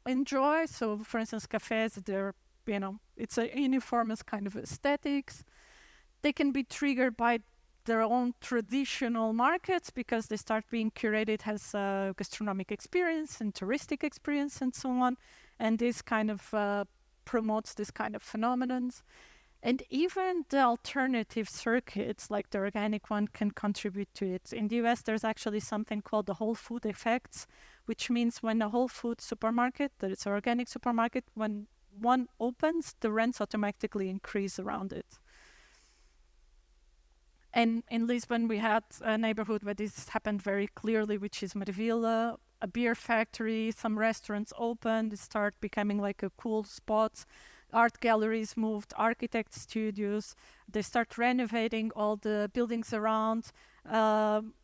S3: enjoy. So for instance, cafes, they're, you know, it's a uniformist kind of aesthetics. They can be triggered by their own traditional markets, because they start being curated as a gastronomic experience and touristic experience and so on. And this kind of promotes this kind of phenomenons. And even the alternative circuits, like the organic one, can contribute to it. In the US, there's actually something called the whole food effects, which means when a whole food supermarket, that it's an organic supermarket, when one opens, the rents automatically increase around it. And in Lisbon, we had a neighborhood where this happened very clearly, which is Marvila, a beer factory, some restaurants opened, they start becoming like a cool spot. Art galleries moved, architect studios, they start renovating all the buildings around,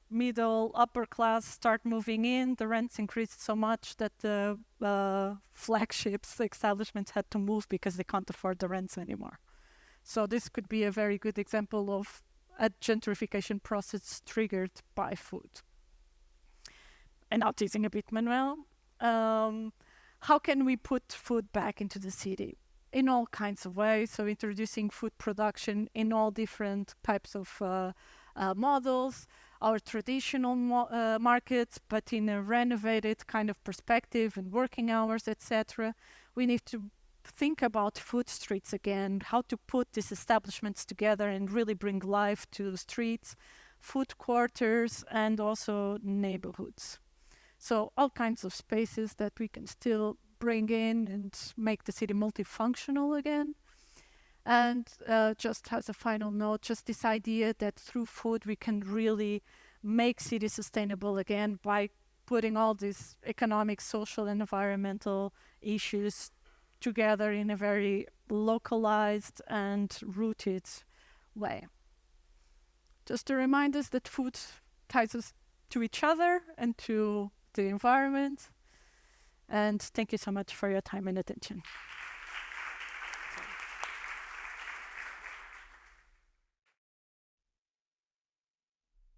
S3: middle, upper class start moving in, the rents increased so much that the flagships, establishments had to move because they can't afford the rents anymore. So this could be a very good example of a gentrification process triggered by food. And now teasing a bit, Manuel, how can we put food back into the city? In all kinds of ways, so introducing food production in all different types of models, our traditional markets, but in a renovated kind of perspective and working hours, etc. We need to think about food streets again, how to put these establishments together and really bring life to the streets, food quarters, and also neighborhoods. So all kinds of spaces that we can still bring in and make the city multifunctional again. And just as a final note, just this idea that through food we can really make cities sustainable again by putting all these economic, social, and environmental issues together in a very localized and rooted way. Just to remind us that food ties us to each other and to the environment. And thank you so much for your time and attention.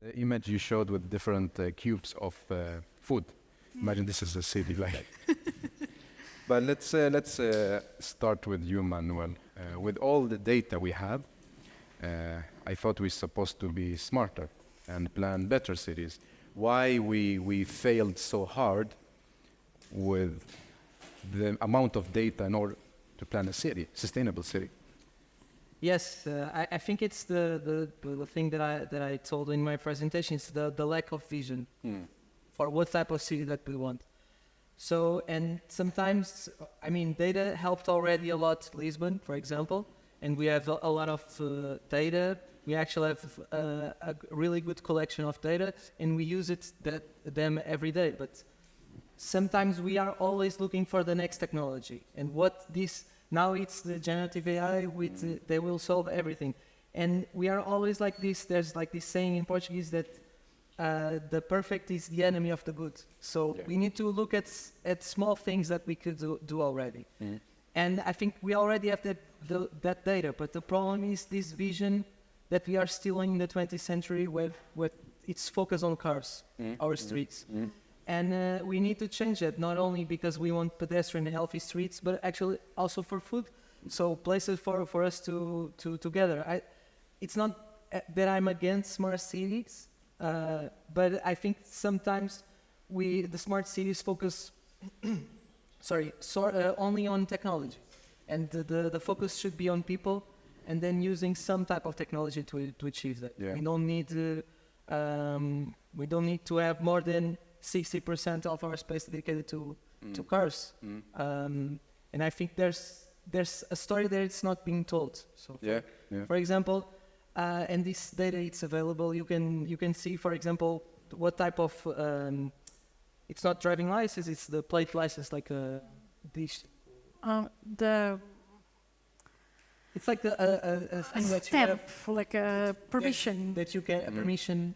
S1: The image you showed with different cubes of food. Imagine this is a city, like. But let's start with you, Manuel. With all the data we have, I thought we're supposed to be smarter and plan better cities. Why we failed so hard with the amount of data in order to plan a city, sustainable city?
S2: Yes, I think it's the thing that I told in my presentation. It's the lack of vision for what type of city that we want. So, and sometimes, I mean, data helped already a lot Lisbon, for example, and we have a lot of data. We actually have a really good collection of data, and we use them every day. But sometimes we are always looking for the next technology, and now it's the generative AI, they will solve everything. And we are always like this. There's like this saying in Portuguese that the perfect is the enemy of the good. So we need to look at small things that we could do already. And I think we already have that data, but the problem is this vision that we are still in the 20th century where it's focused on cars, our streets. And we need to change that, not only because we want pedestrian and healthy streets, but actually also for food. So places for us to gather. It's not that I'm against smart cities, but I think sometimes the smart cities focus only on technology. And the focus should be on people, and then using some type of technology to achieve that. Yeah. We don't need to have more than 60% of our space dedicated to cars. And I think there's a story there it's not being told. So for example, and this data it's available. You can see, for example, what type of it's not driving license, it's the plate license, like this. It's like a thing that you have,
S3: like a permission.
S2: That you get a permission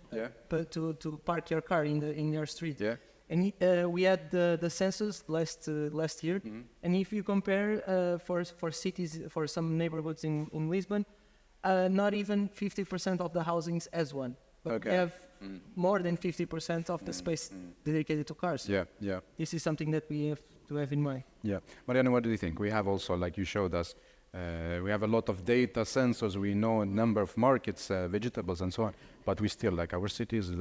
S2: to park your car in your street. Yeah. And we had the census last year, and if you compare for cities, for some neighborhoods in Lisbon, not even 50% of the housings as one, but we have more than 50% of the space dedicated to cars. Yeah, yeah. This is something that we have to have in mind.
S1: Yeah, Mariana, what do you think? We have also, like you showed us, we have a lot of data, sensors, we know a number of markets, vegetables and so on, but we still, like, our city is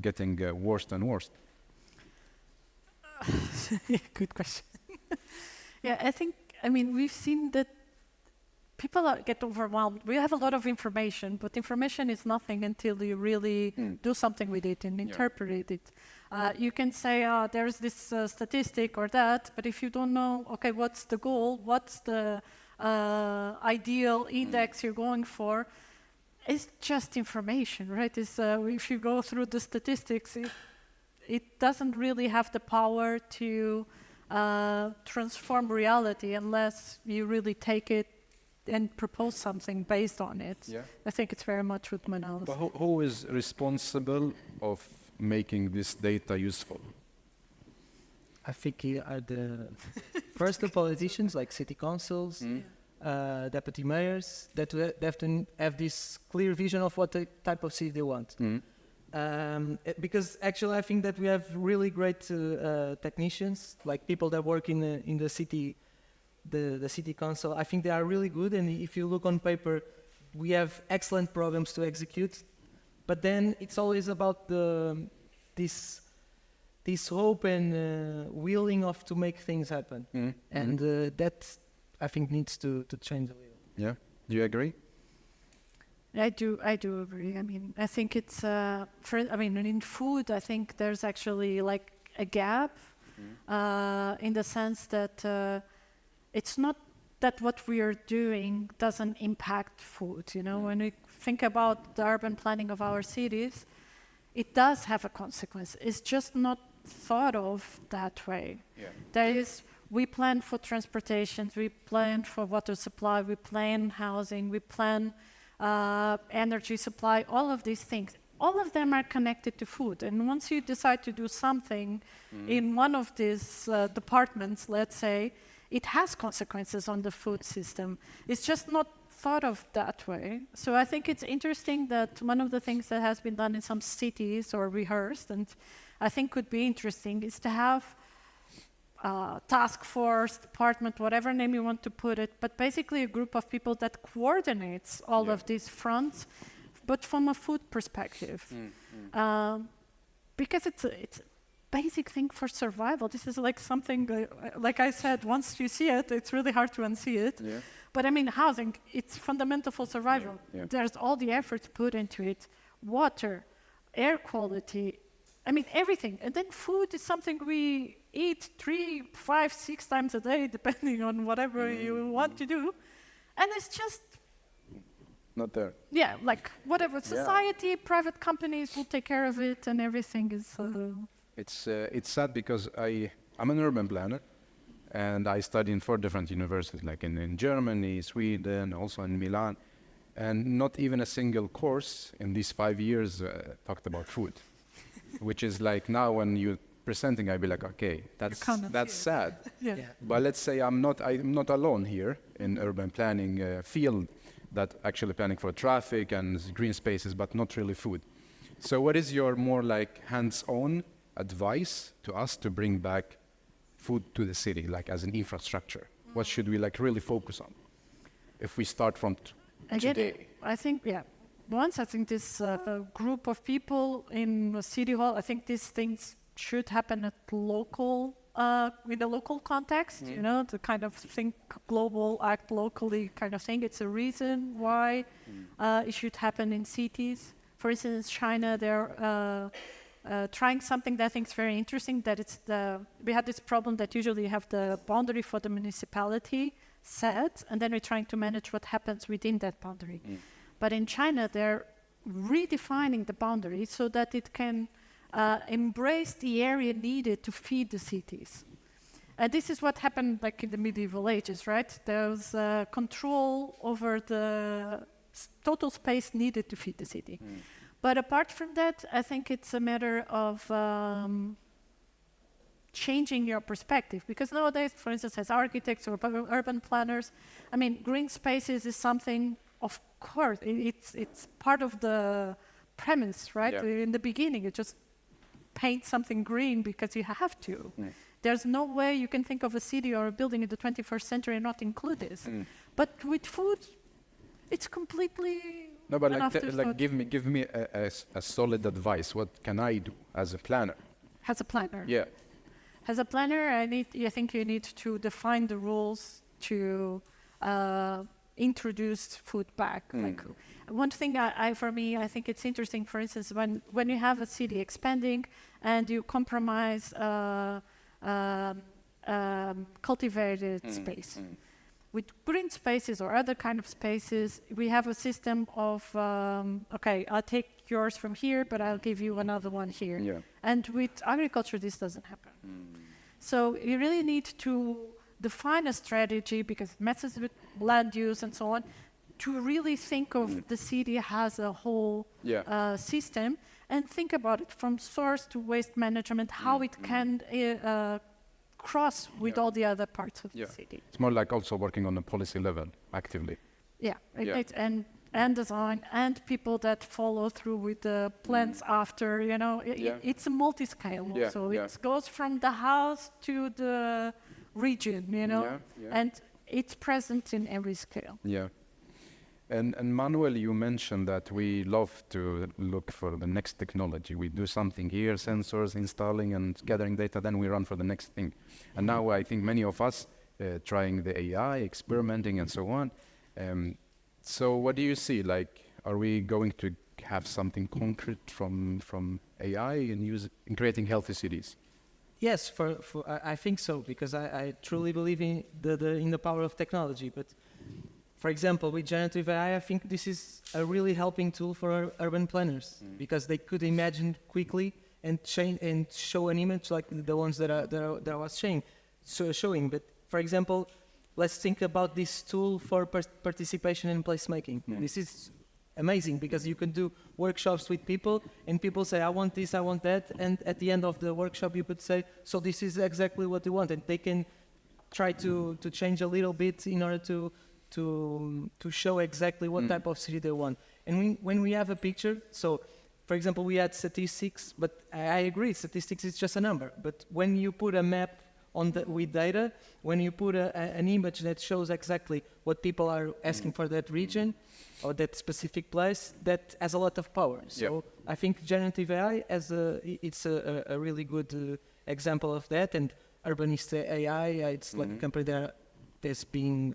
S1: getting worse and worse.
S3: Good question. Yeah, I mean, we've seen that people get overwhelmed. We have a lot of information, but information is nothing until you really do something with it and interpret it. You can say, there's this statistic or that, but if you don't know, okay, what's the goal, what's the ideal index you're going for, it's just information, right? It's, if you go through the statistics, it doesn't really have the power to transform reality unless you really take it and propose something based on it.
S1: Yeah.
S3: I think it's very much with analysis.
S1: But who is responsible of making this data useful?
S2: I think are the first the politicians like city councils, deputy mayors that have to have this clear vision of what type of city they want. Because actually I think that we have really great technicians, like people that work in the city, the city council. I think they are really good, and if you look on paper, we have excellent programs to execute. But then it's always about this hope and willing of to make things happen, and that I think needs to change a little.
S1: Yeah, do you agree?
S3: I do agree. I mean, I think it's in food, I think there's actually like a gap in the sense that it's not that what we are doing doesn't impact food. You know, when we think about the urban planning of our cities, it does have a consequence. It's just not thought of that way. Yeah. We plan for transportation, we plan for water supply, we plan housing, we plan energy supply, all of these things. All of them are connected to food. And once you decide to do something in one of these departments, let's say, it has consequences on the food system. It's just not thought of that way. So I think it's interesting that one of the things that has been done in some cities or rehearsed, and I think could be interesting, is to have task force, department, whatever name you want to put it, but basically a group of people that coordinates all of these fronts, but from a food perspective. Because it's basic thing for survival. This is like something, like I said, once you see it, it's really hard to unsee it. Yeah. But I mean, housing, it's fundamental for survival. Yeah. Yeah. There's all the efforts put into it. Water, air quality, I mean, everything. And then food is something we eat 3, 5, 6 times a day, depending on whatever you want to do. And it's just...
S1: not there.
S3: Yeah, like whatever. Society, private companies will take care of it, and everything is...
S1: It's sad because I'm an urban planner, and I studied in 4 different universities, like in Germany, Sweden, also in Milan, and not even a single course in these 5 years talked about food, which is like now when you're presenting, I'd be like, okay, that's sad. Yeah. But let's say I'm not alone here in urban planning field that actually planning for traffic and green spaces, but not really food. So what is your more like hands-on advice to us to bring back food to the city, like as an infrastructure? What should we like really focus on if we start from today?
S3: I think, once I think this group of people in City Hall, I think these things should happen at local, in the local context, you know, to kind of think global, act locally kind of thing. It's a reason why it should happen in cities. For instance, China, they're trying something that I think is very interesting, that it's we had this problem that usually you have the boundary for the municipality set, and then we're trying to manage what happens within that boundary. But in China, they're redefining the boundary so that it can embrace the area needed to feed the cities. And this is what happened like in the medieval ages, right? There was control over the total space needed to feed the city. But apart from that, I think it's a matter of changing your perspective. Because nowadays, for instance, as architects or urban planners, I mean, green spaces is something, of course, it's part of the premise, right? Yeah. In the beginning, you just paint something green because you have to. There's no way you can think of a city or a building in the 21st century and not include this. But with food, it's completely...
S1: No, but like give me a solid advice. What can I do as a planner?
S3: As a planner?
S1: Yeah.
S3: As a planner, I think you need to define the rules to introduced food back. Like one thing for me, I think it's interesting, for instance, when you have a city expanding and you compromise cultivated space. With green spaces or other kind of spaces, we have a system of, okay, I'll take yours from here, but I'll give you another one here.
S1: Yeah.
S3: And with agriculture, this doesn't happen. So you really need to define a strategy, because it messes with land use and so on, to really think of the city as a whole system, and think about it from source to waste management, how it can cross with all the other parts of the city.
S1: It's more like also working on a policy level actively.
S3: And design, and people that follow through with the plans after, it's a multi-scale also. It goes from the house to the region, and it's present in every scale.
S1: Yeah. And Manuel, you mentioned that we love to look for the next technology. We do something here, sensors, installing and gathering data, then we run for the next thing. And now I think many of us trying the AI, experimenting and so on. So what do you see? Like, are we going to have something concrete from AI in creating healthy cities?
S2: Yes, I think so, because I truly believe in the power of technology. But for example, with generative AI, I think this is a really helping tool for urban planners, because they could imagine quickly and change and show an image like the ones that I was showing. But for example, let's think about this tool for participation in placemaking. This is amazing, because you can do workshops with people, and people say, I want this, I want that, and at the end of the workshop you could say, so this is exactly what you want, and they can try to change a little bit in order to show exactly what type of city they want. And when we have a picture, so for example, we had statistics, but I agree, statistics is just a number, but when you put a map with data, when you put an image that shows exactly what people are asking for that region or that specific place, that has a lot of power. So I think generative AI it's a really good example of that. And Urbanistica AI, it's like a company that's being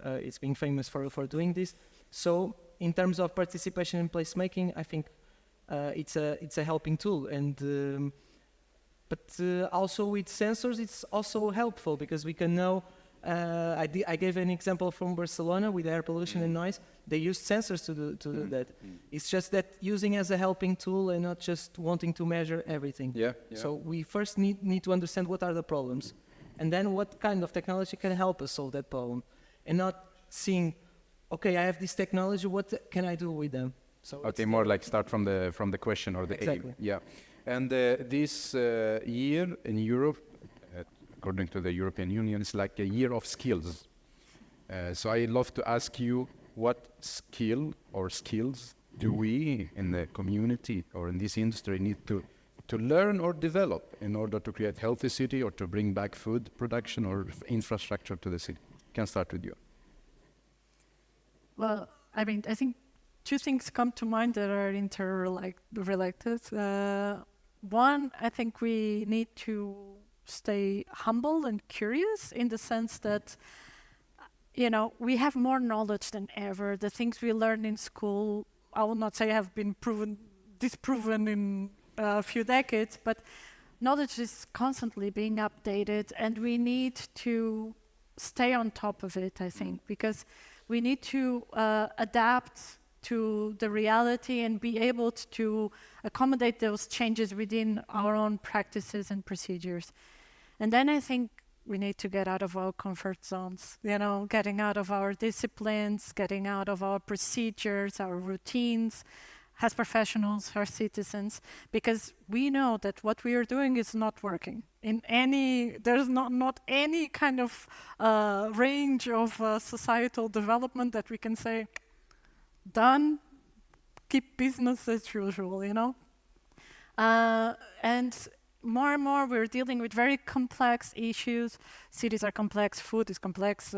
S2: famous for doing this. So in terms of participation in placemaking, I think it's a helping tool. And but also with sensors, it's also helpful, because we can know, I gave an example from Barcelona with air pollution and noise. They used sensors to do that. It's just that using as a helping tool and not just wanting to measure everything. So we first need to understand what are the problems, and then what kind of technology can help us solve that problem, and not seeing, okay, I have this technology, what can I do with them? So
S1: okay, more like start from the question or the
S2: exactly.
S1: aim. Yeah. And this year in Europe, according to the European Union, is like a year of skills. So I'd love to ask you, what skill or skills do we in the community or in this industry need to learn or develop in order to create healthy city or to bring back food production or infrastructure to the city? Can start with you.
S3: Well, I mean, I think two things come to mind that are interrelated. One, I think we need to stay humble and curious, in the sense that, we have more knowledge than ever. The things we learn in school, I will not say have been disproven in a few decades, but knowledge is constantly being updated, and we need to stay on top of it, I think, because we need to adapt to the reality and be able to accommodate those changes within our own practices and procedures. And then I think we need to get out of our comfort zones, getting out of our disciplines, getting out of our procedures, our routines, as professionals, as citizens, because we know that what we are doing is not working. There's not any kind of range of societal development that we can say, done, keep business as usual, and more we're dealing with very complex issues. Cities are complex, food is complex,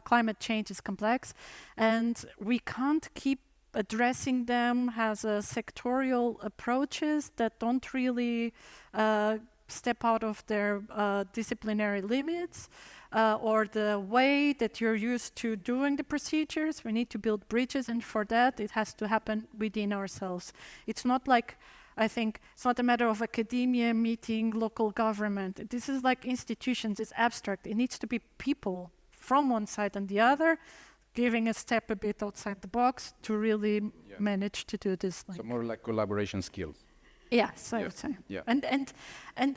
S3: climate change is complex, and we can't keep addressing them as sectorial approaches that don't really step out of their disciplinary limits. or the way that you're used to doing the procedures. We need to build bridges, and for that, it has to happen within ourselves. It's not like, I think, it's not a matter of academia meeting local government. This is like institutions, it's abstract. It needs to be people from one side and the other, giving a step a bit outside the box to really manage to do this.
S1: So more like collaboration skills.
S3: Yes, I would say.
S1: Yeah.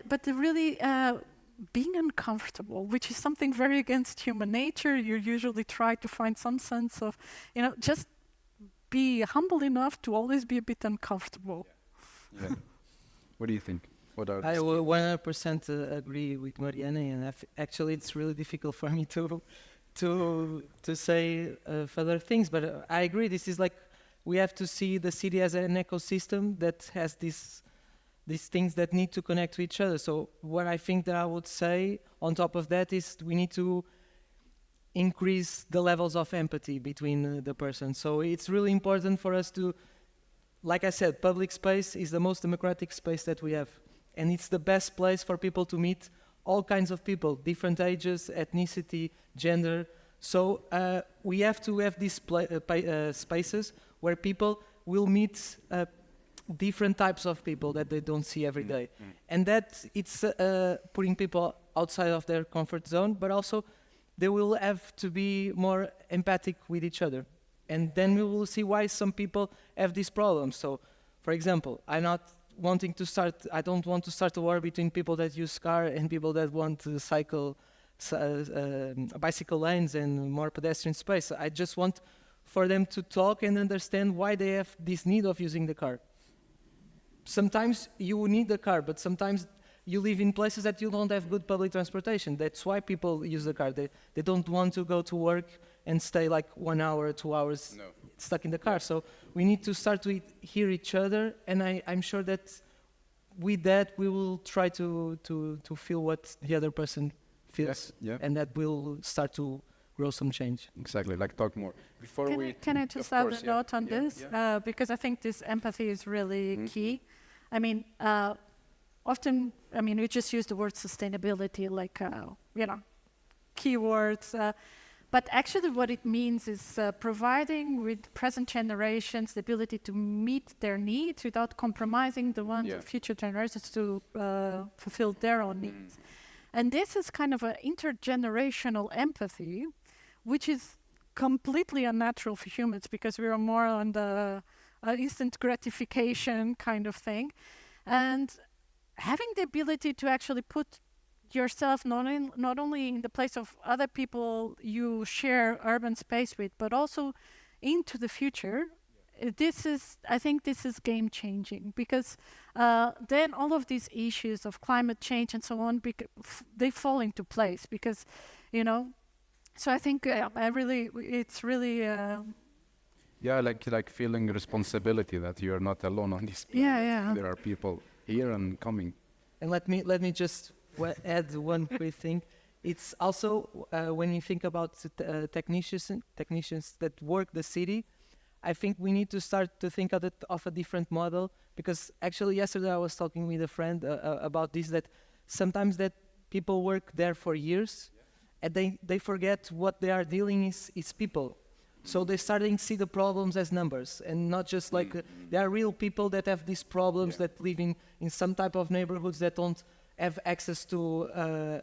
S3: But the really being uncomfortable, which is something very against human nature, you usually try to find some sense of, just be humble enough to always be a bit uncomfortable.
S1: Yeah. What do you think? What are
S2: I will 100% agree with Mariana, and actually it's really difficult for me to say further things, but I agree. This is like, we have to see the city as an ecosystem that has these things that need to connect to each other. So what I think that I would say on top of that is we need to increase the levels of empathy between the persons. So it's really important for us to, like I said, public space is the most democratic space that we have. And it's the best place for people to meet all kinds of people, different ages, ethnicity, gender. So we have to have these spaces where people will meet different types of people that they don't see every day. And that it's putting people outside of their comfort zone, but also they will have to be more empathic with each other. And then we will see why some people have these problems. So, for example, I don't want to start a war between people that use car and people that want to cycle, bicycle lanes and more pedestrian space. I just want for them to talk and understand why they have this need of using the car. Sometimes you need the car, but sometimes you live in places that you don't have good public transportation. That's why people use the car. They don't want to go to work and stay like 1 hour, 2 hours stuck in the car. So we need to start to hear each other, and I'm sure that with that we will try to feel what the other person feels, and that will start to grow some change.
S1: Exactly, like talk more.
S3: Can I just add a note on this? Because I think this empathy is really key. I mean, often, we just use the word sustainability like, keywords. But actually what it means is providing with present generations the ability to meet their needs without compromising the ones of future generations to fulfill their own needs. And this is kind of an intergenerational empathy, which is completely unnatural for humans because we are more on the instant gratification kind of thing. And having the ability to actually put yourself not only in the place of other people you share urban space with, but also into the future, I think this is game changing because then all of these issues of climate change and so on, they fall into place because, so I think it's really...
S1: like feeling responsibility that you are not alone on this planet. There are people here and coming.
S2: And let me just add one quick thing. It's also when you think about technicians that work the city, I think we need to start to think of a different model, because actually yesterday I was talking with a friend about this, that sometimes that people work there for years and they forget what they are dealing is people. So they're starting to see the problems as numbers and not just like there are real people that have these problems that live in some type of neighborhoods that don't have access to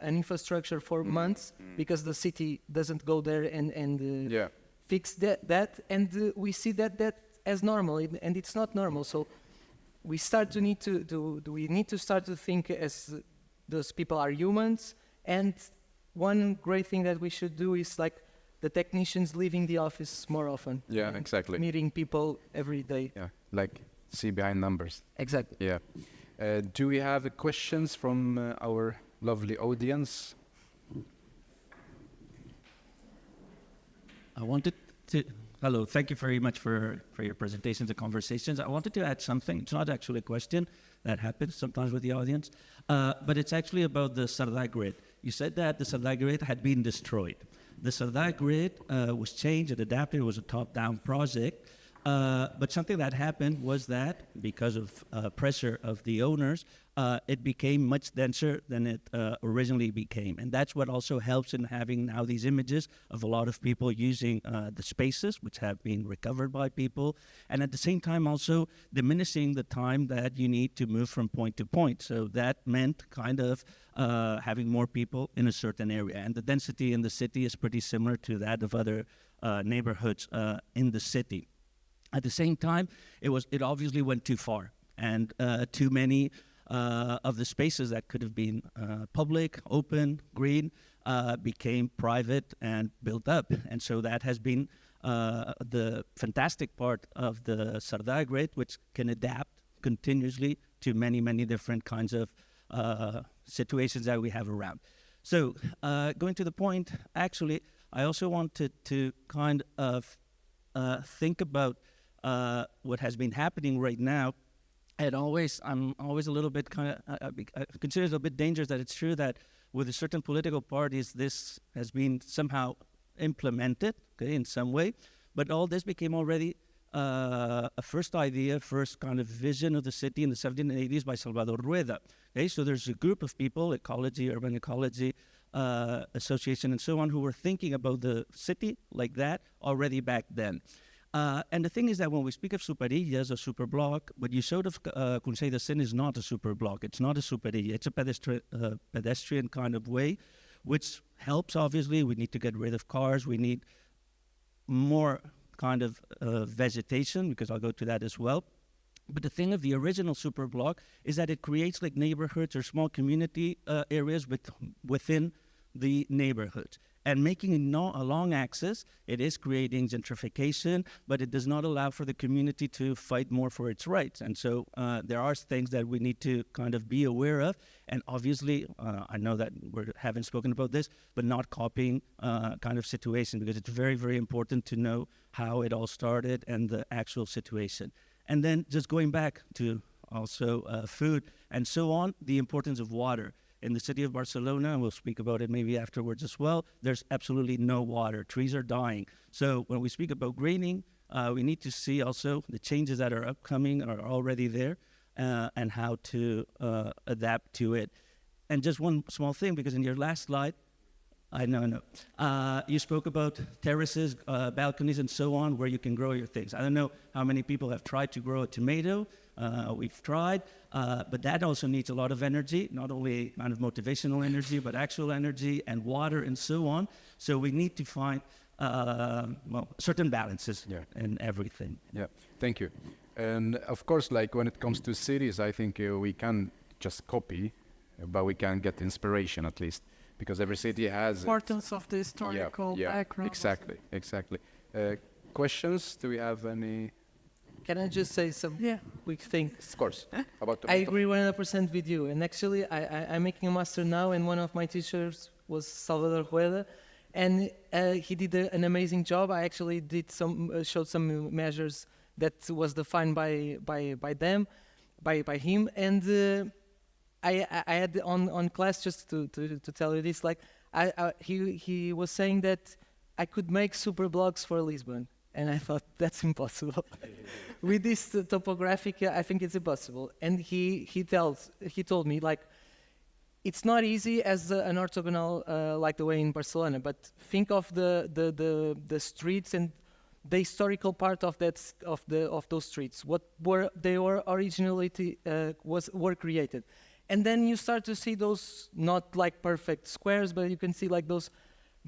S2: an infrastructure for months because the city doesn't go there and fix that. And we see that as normal, and it's not normal. So we need to start to think as those people are humans. And one great thing that we should do is like the technicians leaving the office more often.
S1: Yeah, exactly.
S2: Meeting people every day.
S1: Yeah, like see behind numbers.
S2: Exactly.
S1: Yeah. Do we have questions from our lovely audience?
S4: I wanted to... Hello, thank you very much for your presentations and conversations. I wanted to add something. It's not actually a question. That happens sometimes with the audience. But it's actually about the Sardai grid. You said that the Sardai grid had been destroyed. The Sardai grid was changed and adapted. It was a top-down project. But something that happened was that, because of pressure of the owners, it became much denser than it originally became. And that's what also helps in having now these images of a lot of people using the spaces, which have been recovered by people, and at the same time also diminishing the time that you need to move from point to point. So that meant kind of having more people in a certain area. And the density in the city is pretty similar to that of other neighborhoods in the city. At the same time, it obviously went too far, and too many of the spaces that could have been public, open, green, became private and built up. And so that has been the fantastic part of the Sardar Grid, which can adapt continuously to many, many different kinds of situations that we have around. So going to the point, actually, I also wanted to kind of think about what has been happening right now. And I'm always a little bit kind of, I consider it a bit dangerous that it's true that with a certain political parties, this has been somehow implemented, okay, in some way. But all this became already a first idea, first kind of vision of the city in the 1780s by Salvador Rueda. Okay, so there's a group of people, ecology, urban ecology, association and so on, who were thinking about the city like that already back then. And the thing is that when we speak of superillas, a super block, what you showed of Consell de Cent is not a super block. It's not a superilla. It's a pedestrian kind of way, which helps, obviously. We need to get rid of cars. We need more kind of vegetation, because I'll go to that as well. But the thing of the original super block is that it creates like neighborhoods or small community areas within the neighborhoods. And making it a long axis, it is creating gentrification, but it does not allow for the community to fight more for its rights. And so there are things that we need to kind of be aware of. And obviously, I know that we haven't spoken about this, but not copying kind of situation, because it's very, very important to know how it all started and the actual situation. And then just going back to also food and so on, the importance of water. In the city of Barcelona, and we'll speak about it maybe afterwards as well, there's absolutely no water. Trees are dying. So when we speak about greening, we need to see also the changes that are upcoming are already there, and how to adapt to it. And just one small thing, because in your last slide, you spoke about terraces, balconies, and so on, where you can grow your things. I don't know how many people have tried to grow a tomato. We've tried, but that also needs a lot of energy, not only kind of motivational energy, but actual energy and water and so on. So we need to find certain balances in everything.
S1: Yeah, thank you. And of course, like when it comes to cities, I think we can just copy, but we can get inspiration at least, because every city has
S3: importance of the historical background.
S1: Exactly. Questions? Do we have any?
S2: Can I just say some quick thing?
S1: Of course. About
S2: I agree 100% with you. And actually, I'm making a master now, and one of my teachers was Salvador Rueda, and he did an amazing job. I actually did showed some measures that was defined by him, and I had on class, just to tell you this, like he was saying that I could make super blocks for Lisbon. And I thought, that's impossible. With this topographic, I think it's impossible. And he told me, like, it's not easy as an orthogonal like the way in Barcelona, but think of the streets and the historical part of those streets. What they were originally were created, and then you start to see those not like perfect squares, but you can see like those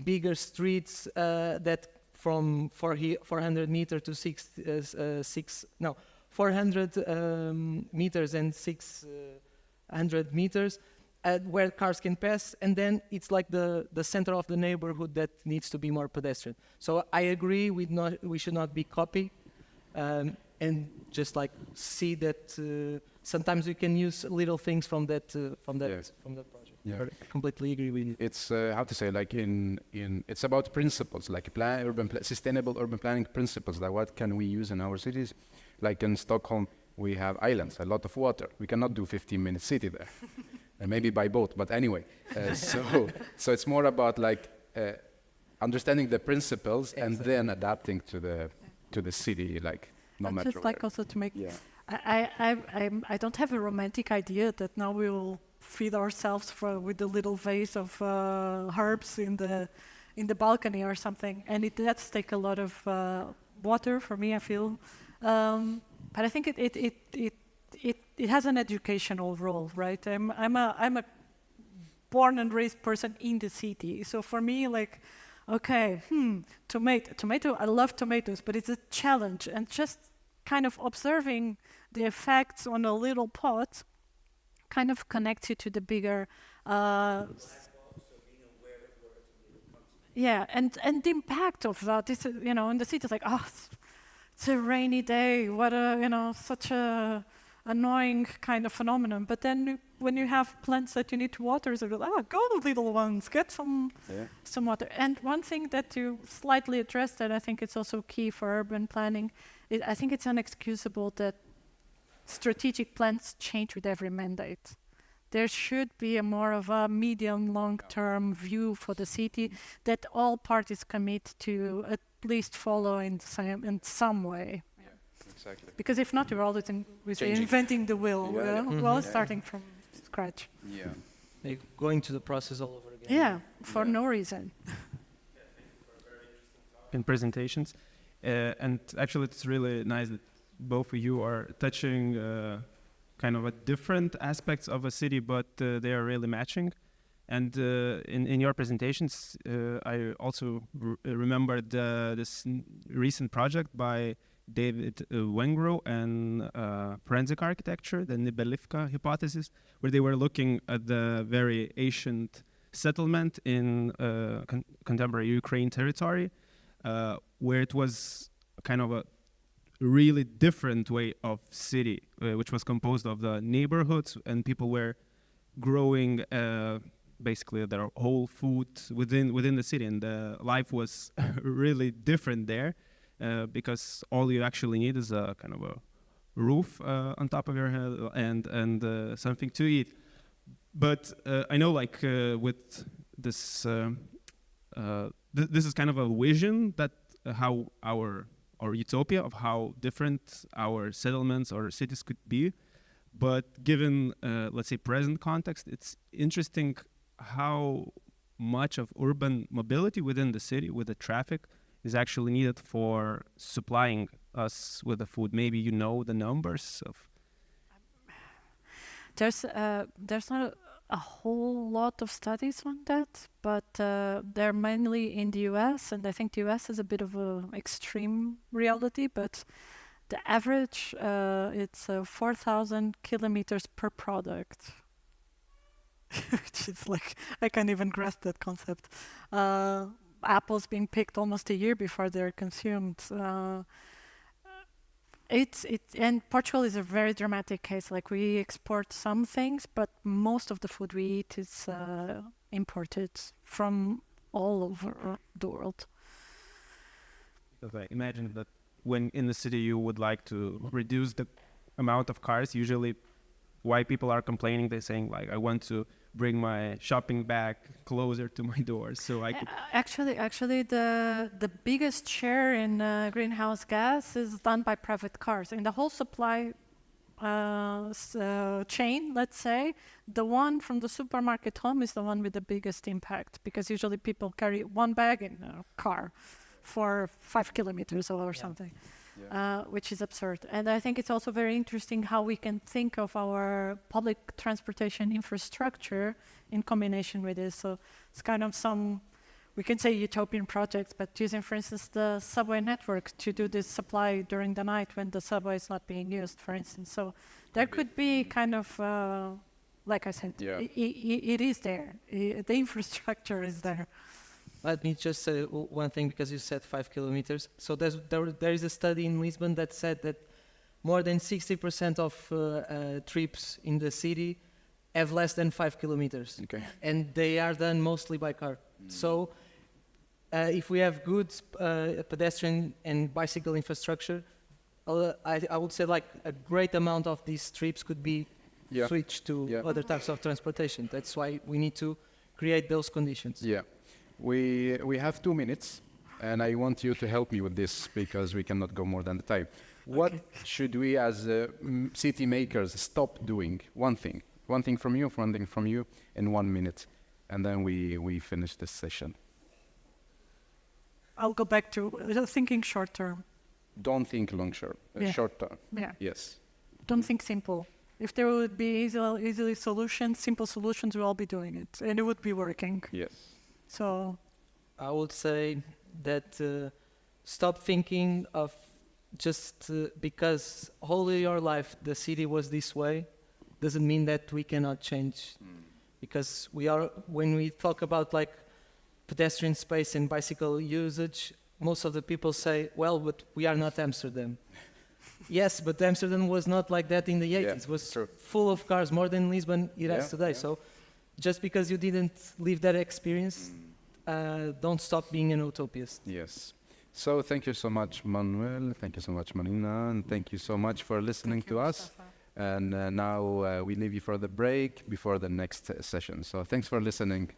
S2: bigger streets that. From 400 meters to 400 meters and 600 meters, where cars can pass, and then it's like the center of the neighborhood that needs to be more pedestrian. So I agree, we should not be copy, and just like see that sometimes we can use little things from that project. Yeah, I completely agree with you.
S1: It's how to say, like it's about principles, like sustainable urban planning principles. Like what can we use in our cities? Like in Stockholm, we have islands, a lot of water. We cannot do 15-minute city there, and maybe by boat. But anyway, so it's more about like understanding the principles and then adapting to the city, like no matter.
S3: Just like also to make. I don't have a romantic idea that now we will feed ourselves with a little vase of herbs in the balcony or something, and it does take a lot of water for me, I feel, but I think it has an educational role, right? I'm a born and raised person in the city, so for me, like, okay, tomato, I love tomatoes, but it's a challenge, and just kind of observing the effects on a little pot kind of connects you to the bigger yeah, and the impact of that is, in the city, it's like, oh, it's a rainy day, what a, such a annoying kind of phenomenon. But then when you have plants that you need to water, it's like, go little ones, get some water. And one thing that you slightly addressed that I think it's also key for urban planning, I think it's inexcusable that strategic plans change with every mandate. There should be a more of a medium, long-term view for the city that all parties commit to at least follow in some way.
S1: Yeah, exactly.
S3: Because if not, we're always inventing the wheel. Starting from scratch.
S1: Yeah.
S2: Like going to the process all over again.
S3: Yeah, for no reason.
S5: In presentations, and actually it's really nice that both of you are touching kind of a different aspects of a city, but they are really matching. And in your presentations, I also remembered this recent project by David Wengro and Forensic Architecture, the Nibelivka hypothesis, where they were looking at the very ancient settlement in contemporary Ukraine territory, where it was kind of a really different way of city, which was composed of the neighborhoods, and people were growing basically their whole food within the city, and life was really different there, because all you actually need is a kind of a roof on top of your head and something to eat. But I know, like, with this, this is kind of a vision that how our utopia of how different our settlements or cities could be. But given, let's say, present context, it's interesting how much of urban mobility within the city, with the traffic, is actually needed for supplying us with the food. Maybe you know the numbers of...
S3: There's not a whole lot of studies on that, but they're mainly in the US, and I think the US is a bit of an extreme reality, but the average, it's 4,000 kilometers per product, which is like, I can't even grasp that concept. Apples being picked almost a year before they're consumed. And Portugal is a very dramatic case. Like, we export some things, but most of the food we eat is imported from all over the world.
S5: Okay. Imagine that when in the city you would like to reduce the amount of cars, usually why people are complaining, they're saying, like, I want to bring my shopping bag closer to my door so I could...
S3: Actually, the biggest share in greenhouse gas is done by private cars. In the whole supply chain, let's say, the one from the supermarket home is the one with the biggest impact, because usually people carry one bag in a car for 5 kilometers or something. Which is absurd. And I think it's also very interesting how we can think of our public transportation infrastructure in combination with this. So it's kind of we can say utopian projects, but using, for instance, the subway network to do this supply during the night when the subway is not being used, for instance. So there could be kind of, like I said, it is there. The infrastructure is there.
S2: Let me just say one thing, because you said 5 kilometers. So there is a study in Lisbon that said that more than 60% of trips in the city have less than 5 kilometers.
S1: Okay.
S2: And they are done mostly by car. So if we have good pedestrian and bicycle infrastructure, I would say like a great amount of these trips could be switched to other types of transportation. That's why we need to create those conditions.
S1: Yeah. We have 2 minutes, and I want you to help me with this because we cannot go more than the time. What should we as city makers stop doing? One thing from you, in 1 minute, and then we finish this session.
S3: I'll go back to thinking short term.
S1: Don't think long term,
S3: Yeah.
S1: short term.
S3: Yeah.
S1: Yes.
S3: Don't think simple. If there would be easily solutions, simple solutions, we'll all be doing it, and it would be working.
S1: Yes.
S3: So
S2: I would say that stop thinking of just because all your life the city was this way doesn't mean that we cannot change. Because when we talk about like pedestrian space and bicycle usage, most of the people say, well, but we are not Amsterdam. Yes, but Amsterdam was not like that in the 80s. It was
S1: true.
S2: full of cars, more than Lisbon it has today.
S1: Yeah.
S2: So just because you didn't live that experience, don't stop being an utopist.
S1: Yes. So thank you so much, Manuel. Thank you so much, Marina. And thank you so much for listening to us. And now we leave you for the break before the next session. So thanks for listening.